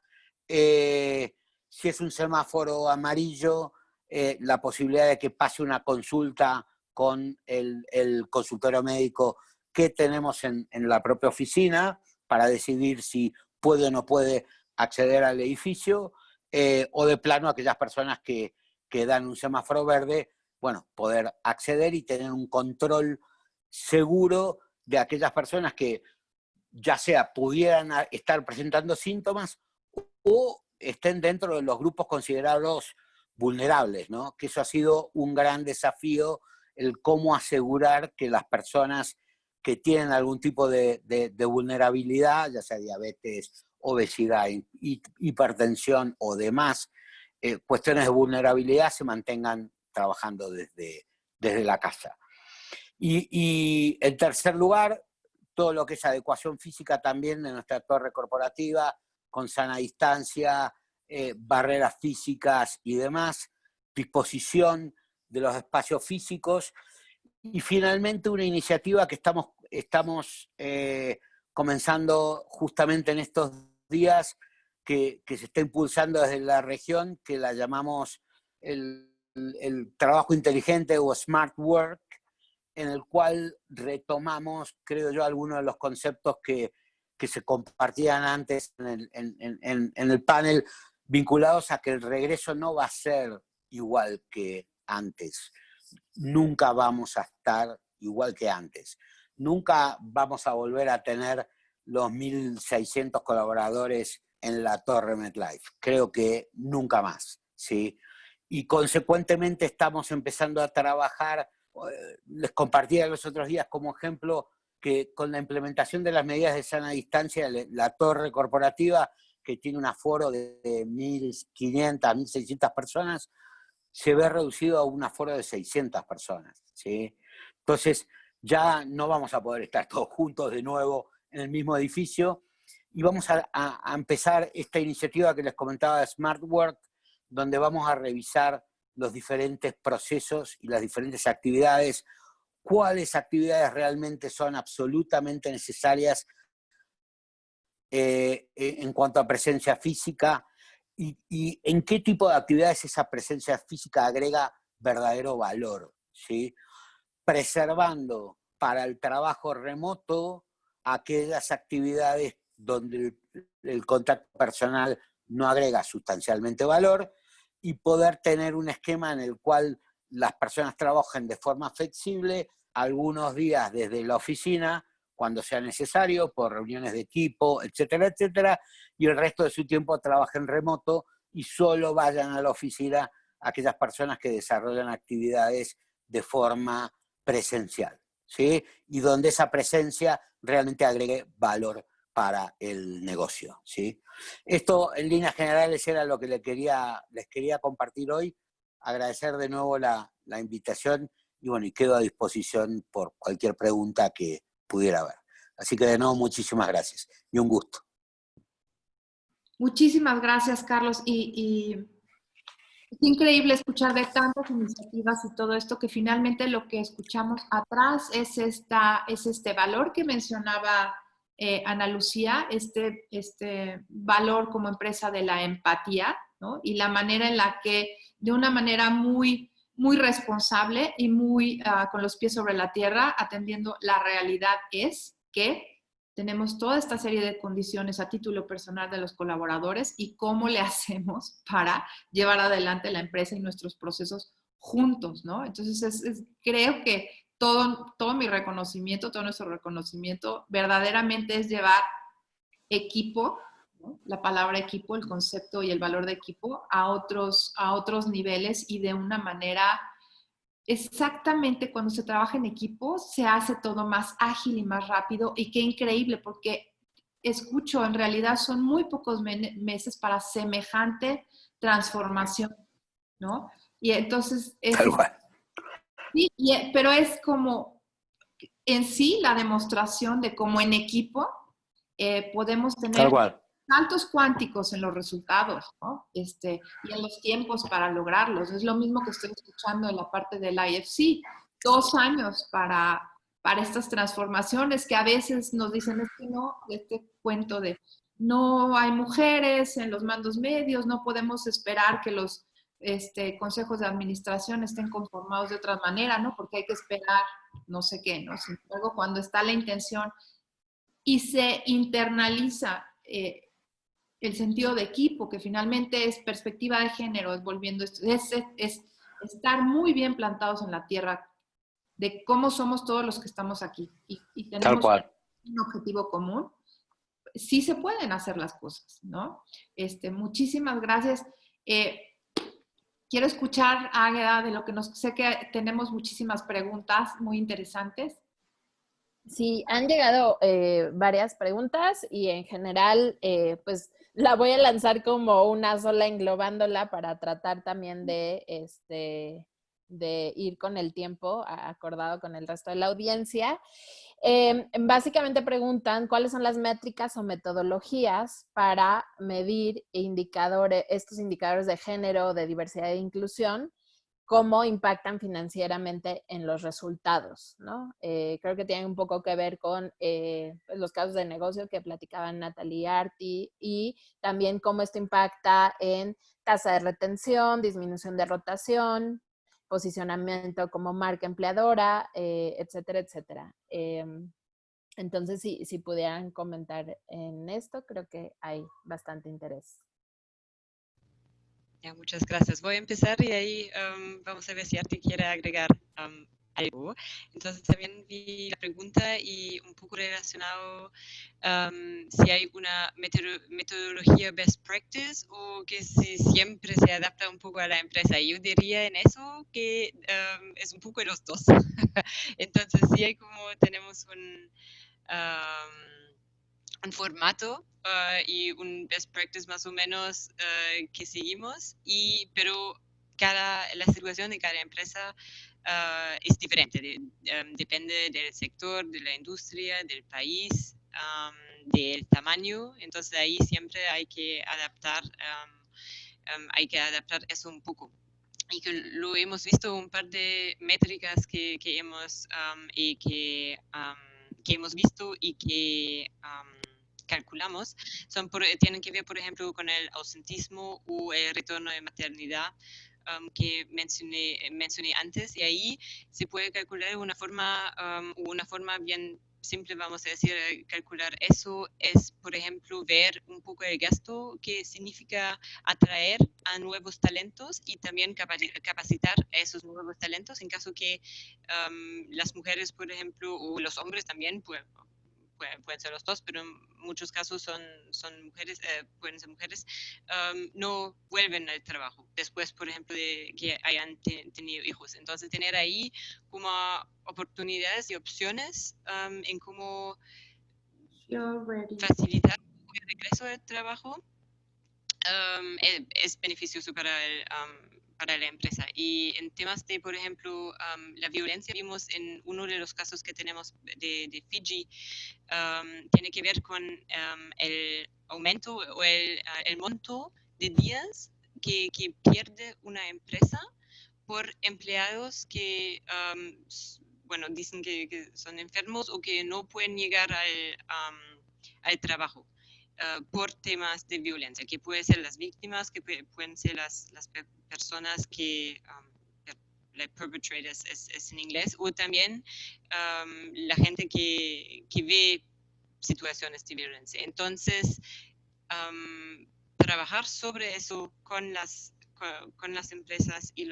Si es un semáforo amarillo, la posibilidad de que pase una consulta con el consultorio médico que tenemos en la propia oficina para decidir si puede o no puede acceder al edificio, o de plano aquellas personas que dan un semáforo verde, bueno, poder acceder y tener un control seguro de aquellas personas que ya sea pudieran estar presentando síntomas o estén dentro de los grupos considerados vulnerables, ¿no? Que eso ha sido un gran desafío, el cómo asegurar que las personas que tienen algún tipo de vulnerabilidad, ya sea diabetes, obesidad, hipertensión o demás cuestiones de vulnerabilidad, se mantengan trabajando desde la casa. Y en tercer lugar, todo lo que es adecuación física también de nuestra torre corporativa, con sana distancia, barreras físicas y demás, disposición de los espacios físicos, y finalmente una iniciativa que estamos estamos comenzando justamente en estos días que se está impulsando desde la región, que la llamamos el trabajo inteligente o Smart Work, en el cual retomamos, creo yo, algunos de los conceptos que se compartían antes en el panel, vinculados a que el regreso no va a ser igual que antes. Nunca vamos a estar igual que antes. Nunca vamos a volver a tener los 1.600 colaboradores en la Torre MetLife. Creo que nunca más, ¿sí? Y consecuentemente estamos empezando a trabajar. Les compartía los otros días como ejemplo que con la implementación de las medidas de sana distancia, la torre corporativa, que tiene un aforo de 1.500, 1.600 personas, se ve reducido a un aforo de 600 personas, ¿sí? Entonces ya no vamos a poder estar todos juntos de nuevo en el mismo edificio, y vamos a empezar esta iniciativa que les comentaba de Smart Work, donde vamos a revisar los diferentes procesos y las diferentes actividades, cuáles actividades realmente son absolutamente necesarias en cuanto a presencia física y en qué tipo de actividades esa presencia física agrega verdadero valor, ¿sí? Preservando para el trabajo remoto aquellas actividades donde el contacto personal no agrega sustancialmente valor, y poder tener un esquema en el cual las personas trabajen de forma flexible, algunos días desde la oficina, cuando sea necesario, por reuniones de equipo, etcétera, etcétera, y el resto de su tiempo trabajen remoto y solo vayan a la oficina aquellas personas que desarrollan actividades de forma presencial, ¿sí? Y donde esa presencia realmente agregue valor para el negocio, ¿sí? Esto en líneas generales era lo que les quería compartir hoy. Agradecer de nuevo la invitación y bueno, y quedo a disposición por cualquier pregunta que pudiera haber. Así que de nuevo muchísimas gracias y un gusto. Muchísimas gracias, Carlos. Y es increíble escuchar de tantas iniciativas y todo esto, que finalmente lo que escuchamos atrás es este valor que mencionaba Ana Lucía, este valor como empresa de la empatía, ¿no? Y la manera en la que, de una manera muy, muy responsable y muy con los pies sobre la tierra, atendiendo la realidad, es que tenemos toda esta serie de condiciones a título personal de los colaboradores y cómo le hacemos para llevar adelante la empresa y nuestros procesos juntos, ¿no? Entonces, creo que todo mi reconocimiento, todo nuestro reconocimiento verdaderamente es llevar equipo, ¿no? La palabra equipo, el concepto y el valor de equipo a otros niveles y de una manera. Exactamente, cuando se trabaja en equipo se hace todo más ágil y más rápido, y qué increíble, porque escucho, en realidad son muy pocos meses para semejante transformación, ¿no? Y entonces, Tal cual. sí, pero es como en sí la demostración de cómo en equipo podemos Tal tener cual. saltos cuánticos en los resultados, ¿no? Y en los tiempos para lograrlos. Es lo mismo que estoy escuchando en la parte del IFC. 2 años para estas transformaciones que a veces nos dicen, es que no, este cuento de no hay mujeres en los mandos medios, no podemos esperar que los consejos de administración estén conformados de otra manera, ¿no? Porque hay que esperar no sé qué, ¿no? Sin embargo, cuando está la intención y se internaliza el sentido de equipo, que finalmente es perspectiva de género, es estar muy bien plantados en la tierra de cómo somos todos los que estamos aquí y tenemos un objetivo común, sí se pueden hacer las cosas, ¿no? Muchísimas gracias. Quiero escuchar, Águeda, de lo que sé que tenemos muchísimas preguntas muy interesantes. Sí, han llegado varias preguntas y en general, pues la voy a lanzar como una sola, englobándola para tratar también de ir con el tiempo acordado con el resto de la audiencia. Básicamente preguntan cuáles son las métricas o metodologías para medir estos indicadores de género, de diversidad e inclusión, cómo impactan financieramente en los resultados, ¿no? Creo que tienen un poco que ver con los casos de negocio que platicaban Natalie y Arti, y también cómo esto impacta en tasa de retención, disminución de rotación, posicionamiento como marca empleadora, etcétera, etcétera. Entonces, si pudieran comentar en esto, creo que hay bastante interés. Ya, muchas gracias. Voy a empezar y ahí vamos a ver si Arti quiere agregar algo. Entonces también vi la pregunta y un poco relacionado si hay una metodología best practice o que si siempre se adapta un poco a la empresa. Yo diría en eso que es un poco de los dos. Entonces sí hay como tenemos un formato y un best practice más o menos que seguimos, pero la situación de cada empresa es diferente, depende del sector, de la industria, del país, del tamaño, entonces ahí siempre hay que adaptar eso un poco. Y que lo hemos visto un par de métricas que hemos que hemos visto y que calculamos tienen que ver, por ejemplo, con el ausentismo o el retorno de maternidad que mencioné antes, y ahí se puede calcular de una forma bien simple, vamos a decir, calcular eso es, por ejemplo, ver un poco el gasto que significa atraer a nuevos talentos y también capacitar a esos nuevos talentos en caso que las mujeres, por ejemplo, o los hombres también, pueden ser los dos, pero en muchos casos son mujeres, pueden ser mujeres, no vuelven al trabajo después, por ejemplo, de que hayan tenido hijos. Entonces, tener ahí como oportunidades y opciones en cómo facilitar el regreso al trabajo es beneficioso para la empresa. Y en temas de, por ejemplo, la violencia, vimos en uno de los casos que tenemos de Fiji, tiene que ver con el aumento o el monto de días que pierde una empresa por empleados que, bueno, dicen que son enfermos o que no pueden llegar al trabajo. Por temas de violencia, que pueden ser las víctimas, que pueden ser las personas que, like perpetrators es en inglés, o también la gente que ve situaciones de violencia. Entonces, trabajar sobre eso con las empresas y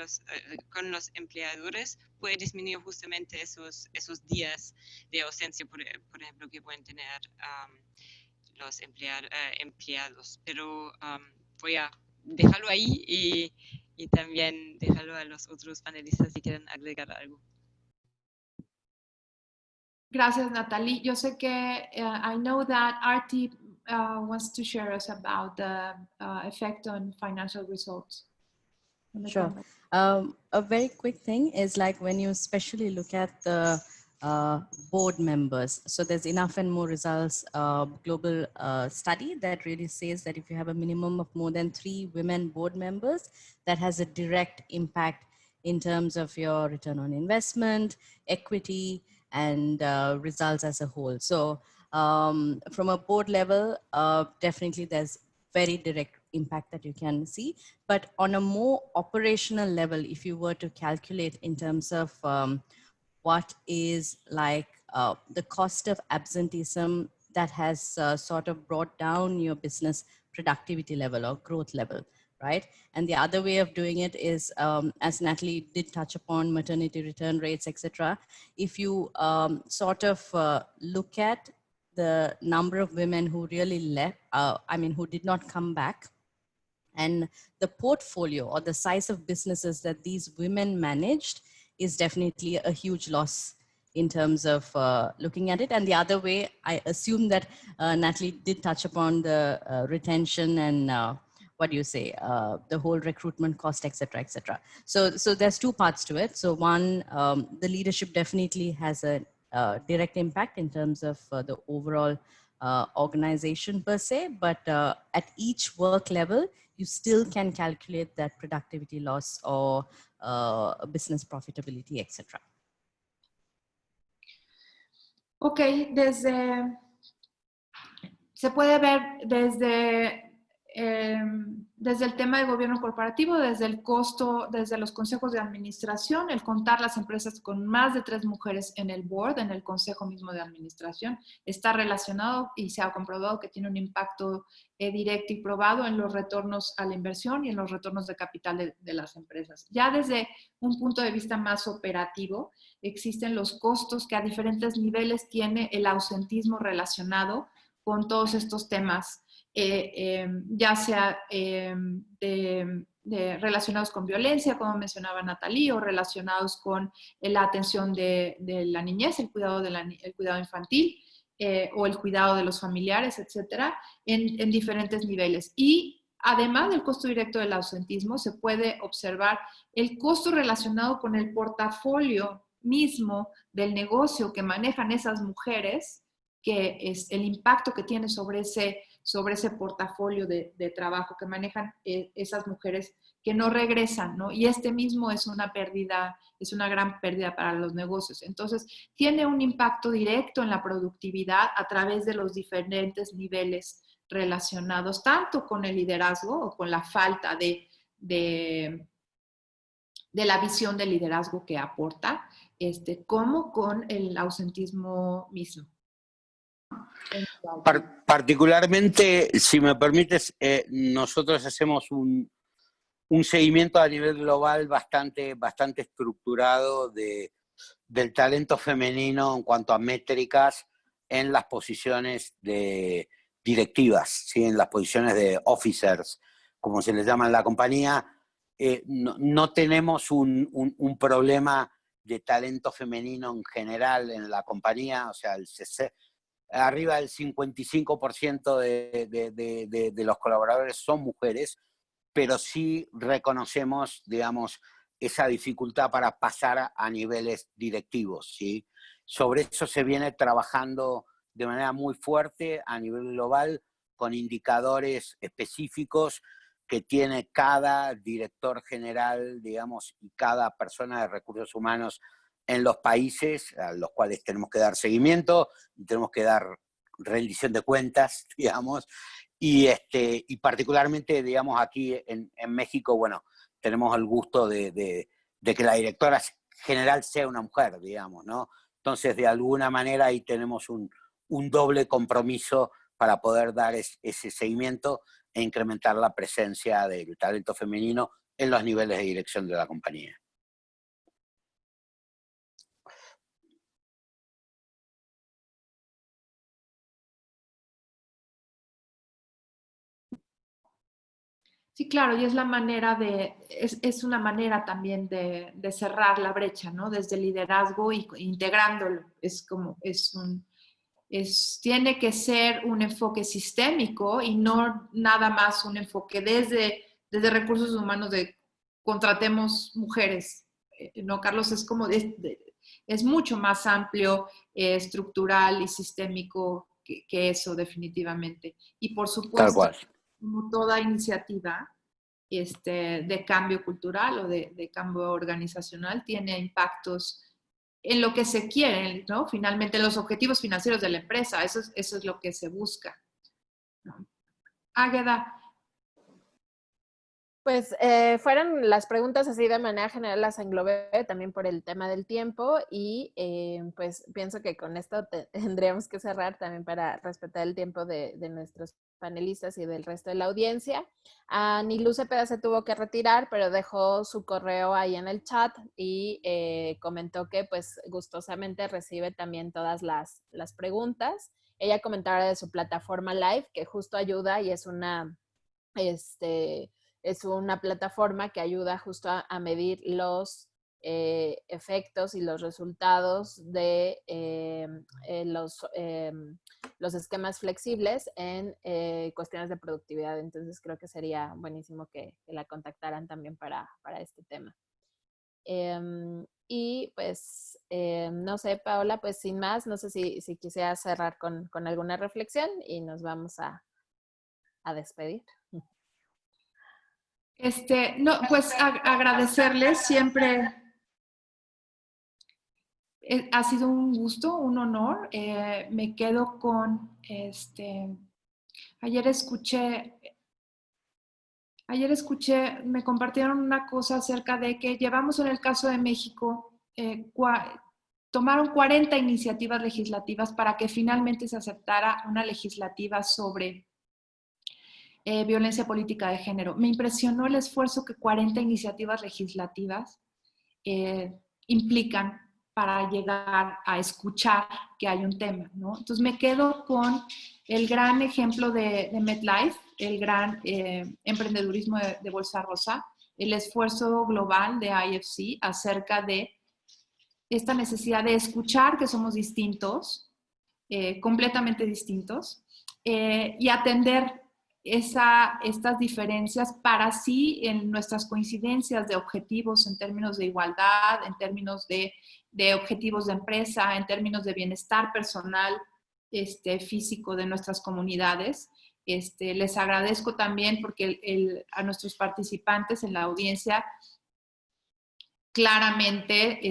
con los empleadores puede disminuir justamente esos días de ausencia, por ejemplo, que pueden tener los empleados. Pero voy a dejarlo ahí y también dejarlo a los otros panelistas si quieren agregar algo. Gracias, Natalie. Yo sé que I know that Arti wants to share us about the effect on financial results. Sure. A very quick thing is like when you especially look at the board members. So there's Enough and More Results global study that really says that if you have a minimum of more than 3 women board members, that has a direct impact in terms of your return on investment, equity, and results as a whole. So from a board level, definitely there's very direct impact that you can see. But on a more operational level, if you were to calculate in terms of what is like the cost of absenteeism that has sort of brought down your business productivity level or growth level, right? And the other way of doing it is, as Natalie did touch upon, maternity return rates, etc. If you sort of look at the number of women who really left, who did not come back, and the portfolio or the size of businesses that these women managed is definitely a huge loss in terms of looking at it. And the other way, I assume that Natalie did touch upon the retention and what do you say, the whole recruitment cost, et cetera, et cetera. So there's 2 parts to it. So one, the leadership definitely has a direct impact in terms of the overall organization per se, but at each work level, you still can calculate that productivity loss or business profitability, etc.? Ok, se puede ver desde el tema de gobierno corporativo, desde el costo, desde los consejos de administración, el contar las empresas con más de 3 mujeres en el board, en el consejo mismo de administración, está relacionado y se ha comprobado que tiene un impacto directo y probado en los retornos a la inversión y en los retornos de capital de las empresas. Ya desde un punto de vista más operativo, existen los costos que a diferentes niveles tiene el ausentismo relacionado con todos estos temas, ya sea relacionados con violencia, como mencionaba Natalie, o relacionados con la atención de la niñez, el cuidado infantil, o el cuidado de los familiares, etcétera, en diferentes niveles. Y además del costo directo del ausentismo, se puede observar el costo relacionado con el portafolio mismo del negocio que manejan esas mujeres, que es el impacto que tiene sobre ese portafolio de trabajo que manejan esas mujeres que no regresan, ¿no? Y este mismo es una pérdida, es una gran pérdida para los negocios. Entonces, tiene un impacto directo en la productividad a través de los diferentes niveles relacionados, tanto con el liderazgo o con la falta de la visión de liderazgo que aporta, como con el ausentismo mismo. Particularmente, si me permites, nosotros hacemos un seguimiento a nivel global bastante estructurado del talento femenino en cuanto a métricas en las posiciones directivas, ¿sí? En las posiciones de officers, como se les llama en la compañía. No tenemos un problema de talento femenino en general en la compañía, o sea, arriba del 55% de los colaboradores son mujeres, pero sí reconocemos, digamos, esa dificultad para pasar a niveles directivos, ¿sí? Sobre eso se viene trabajando de manera muy fuerte a nivel global, con indicadores específicos que tiene cada director general, digamos, y cada persona de recursos humanos en los países a los cuales tenemos que dar seguimiento y tenemos que dar rendición de cuentas, digamos, y particularmente, digamos, aquí en México, bueno, tenemos el gusto de que la directora general sea una mujer, digamos, ¿no? Entonces, de alguna manera ahí tenemos un doble compromiso para poder dar ese seguimiento e incrementar la presencia del talento femenino en los niveles de dirección de la compañía. Sí, claro, y es la manera es una manera también de cerrar la brecha, ¿no? Desde el liderazgo y integrándolo. Tiene que ser un enfoque sistémico y no nada más un enfoque desde recursos humanos de contratemos mujeres. No, Carlos, es mucho más amplio, estructural y sistémico que eso, definitivamente. Y por supuesto, tal cual, como toda iniciativa de cambio cultural o de cambio organizacional, tiene impactos en lo que se quiere, ¿no? Finalmente, los objetivos financieros de la empresa, eso es lo que se busca, ¿no? Águeda. Pues fueron las preguntas así de manera general, las englobé también por el tema del tiempo y pues pienso que con esto tendríamos que cerrar también para respetar el tiempo de nuestros panelistas y del resto de la audiencia. Nilú Cepeda se tuvo que retirar, pero dejó su correo ahí en el chat y comentó que pues gustosamente recibe también todas las preguntas. Ella comentaba de su plataforma Live, que justo ayuda y es una plataforma que ayuda justo a medir los efectos y los resultados de los esquemas flexibles en cuestiones de productividad. Entonces creo que sería buenísimo que la contactaran también para este tema. Y pues, no sé, Paola, pues sin más, no sé si quisiera cerrar con alguna reflexión y nos vamos a despedir. No, pues agradecerles siempre. Ha sido un gusto, un honor. Me quedo con ayer me compartieron una cosa acerca de que llevamos en el caso de México, tomaron 40 iniciativas legislativas para que finalmente se aceptara una legislativa sobre violencia política de género. Me impresionó el esfuerzo que 40 iniciativas legislativas implican para llegar a escuchar que hay un tema, ¿no? Entonces me quedo con el gran ejemplo de MetLife, el gran emprendedurismo de Bolsa Rosa, el esfuerzo global de IFC acerca de esta necesidad de escuchar que somos distintos, completamente distintos, y atender estas diferencias para así en nuestras coincidencias de objetivos en términos de igualdad, en términos de objetivos de empresa, en términos de bienestar personal, físico de nuestras comunidades. Les agradezco también porque a nuestros participantes en la audiencia claramente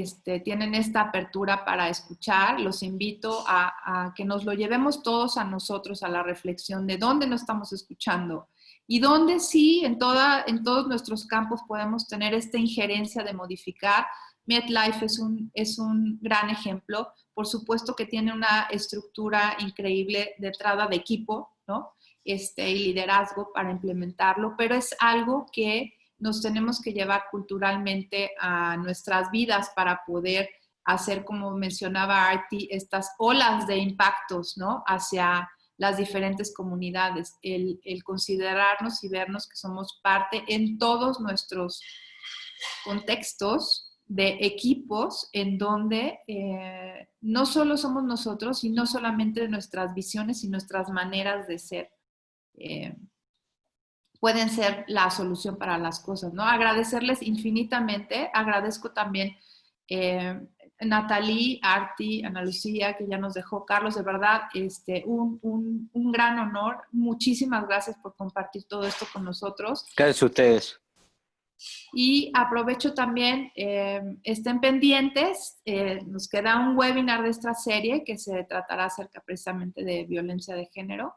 tienen esta apertura para escuchar. Los invito a que nos lo llevemos todos a nosotros, a la reflexión de dónde no estamos escuchando y dónde sí, en todos nuestros campos podemos tener esta injerencia de modificar. MetLife es un gran ejemplo. Por supuesto que tiene una estructura increíble de entrada de equipo, ¿no? Y liderazgo para implementarlo, pero es algo que nos tenemos que llevar culturalmente a nuestras vidas para poder hacer, como mencionaba Arti, estas olas de impactos, ¿no? Hacia las diferentes comunidades, el considerarnos y vernos que somos parte en todos nuestros contextos de equipos en donde no solo somos nosotros y no solamente nuestras visiones y nuestras maneras de ser pueden ser la solución para las cosas, ¿no? Agradecerles infinitamente. Agradezco también Natalie, Arti, Ana Lucía, que ya nos dejó. Carlos, de verdad, un gran honor. Muchísimas gracias por compartir todo esto con nosotros. Gracias a ustedes. Y aprovecho también, estén pendientes, nos queda un webinar de esta serie que se tratará acerca precisamente de violencia de género.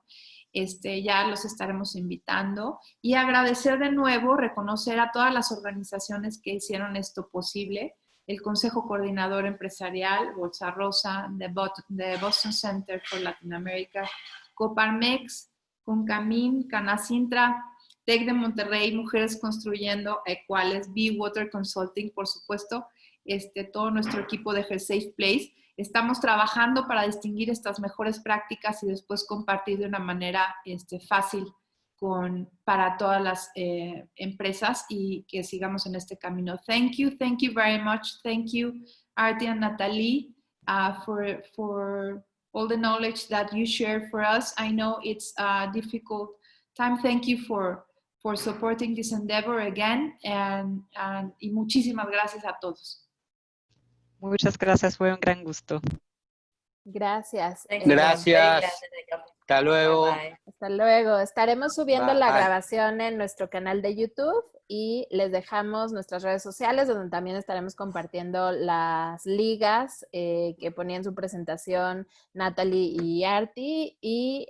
Ya los estaremos invitando y agradecer de nuevo, reconocer a todas las organizaciones que hicieron esto posible, el Consejo Coordinador Empresarial, Bolsa Rosa, The Boston Center for Latin America, Coparmex, Concamín, Canacintra, TEC de Monterrey, Mujeres Construyendo Equales, Be Water Consulting, por supuesto, todo nuestro equipo de Her Safe Place. Estamos trabajando para distinguir estas mejores prácticas y después compartir de una manera fácil para todas las empresas y que sigamos en este camino. Thank you very much. Thank you, Arti and Natalie, for all the knowledge that you share for us. I know it's a difficult time. Thank you for supporting this endeavor again, y muchísimas gracias a todos. Muchas gracias, fue un gran gusto. Gracias. Gracias. Hasta luego. Bye. Hasta luego. Estaremos subiendo Bye. la grabación en nuestro canal de YouTube y les dejamos nuestras redes sociales donde también estaremos compartiendo las ligas que ponía en su presentación Natalie y Arti. Y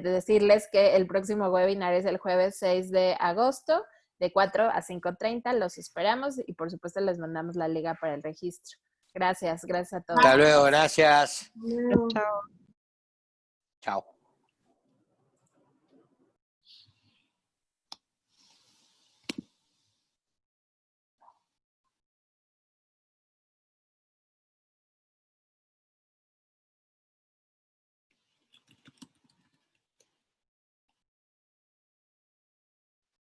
decirles que el próximo webinar es el jueves 6 de agosto de 4 a 5:30. Los esperamos y por supuesto les mandamos la liga para el registro. Gracias a todos. Hasta luego, gracias. Chao. Chao.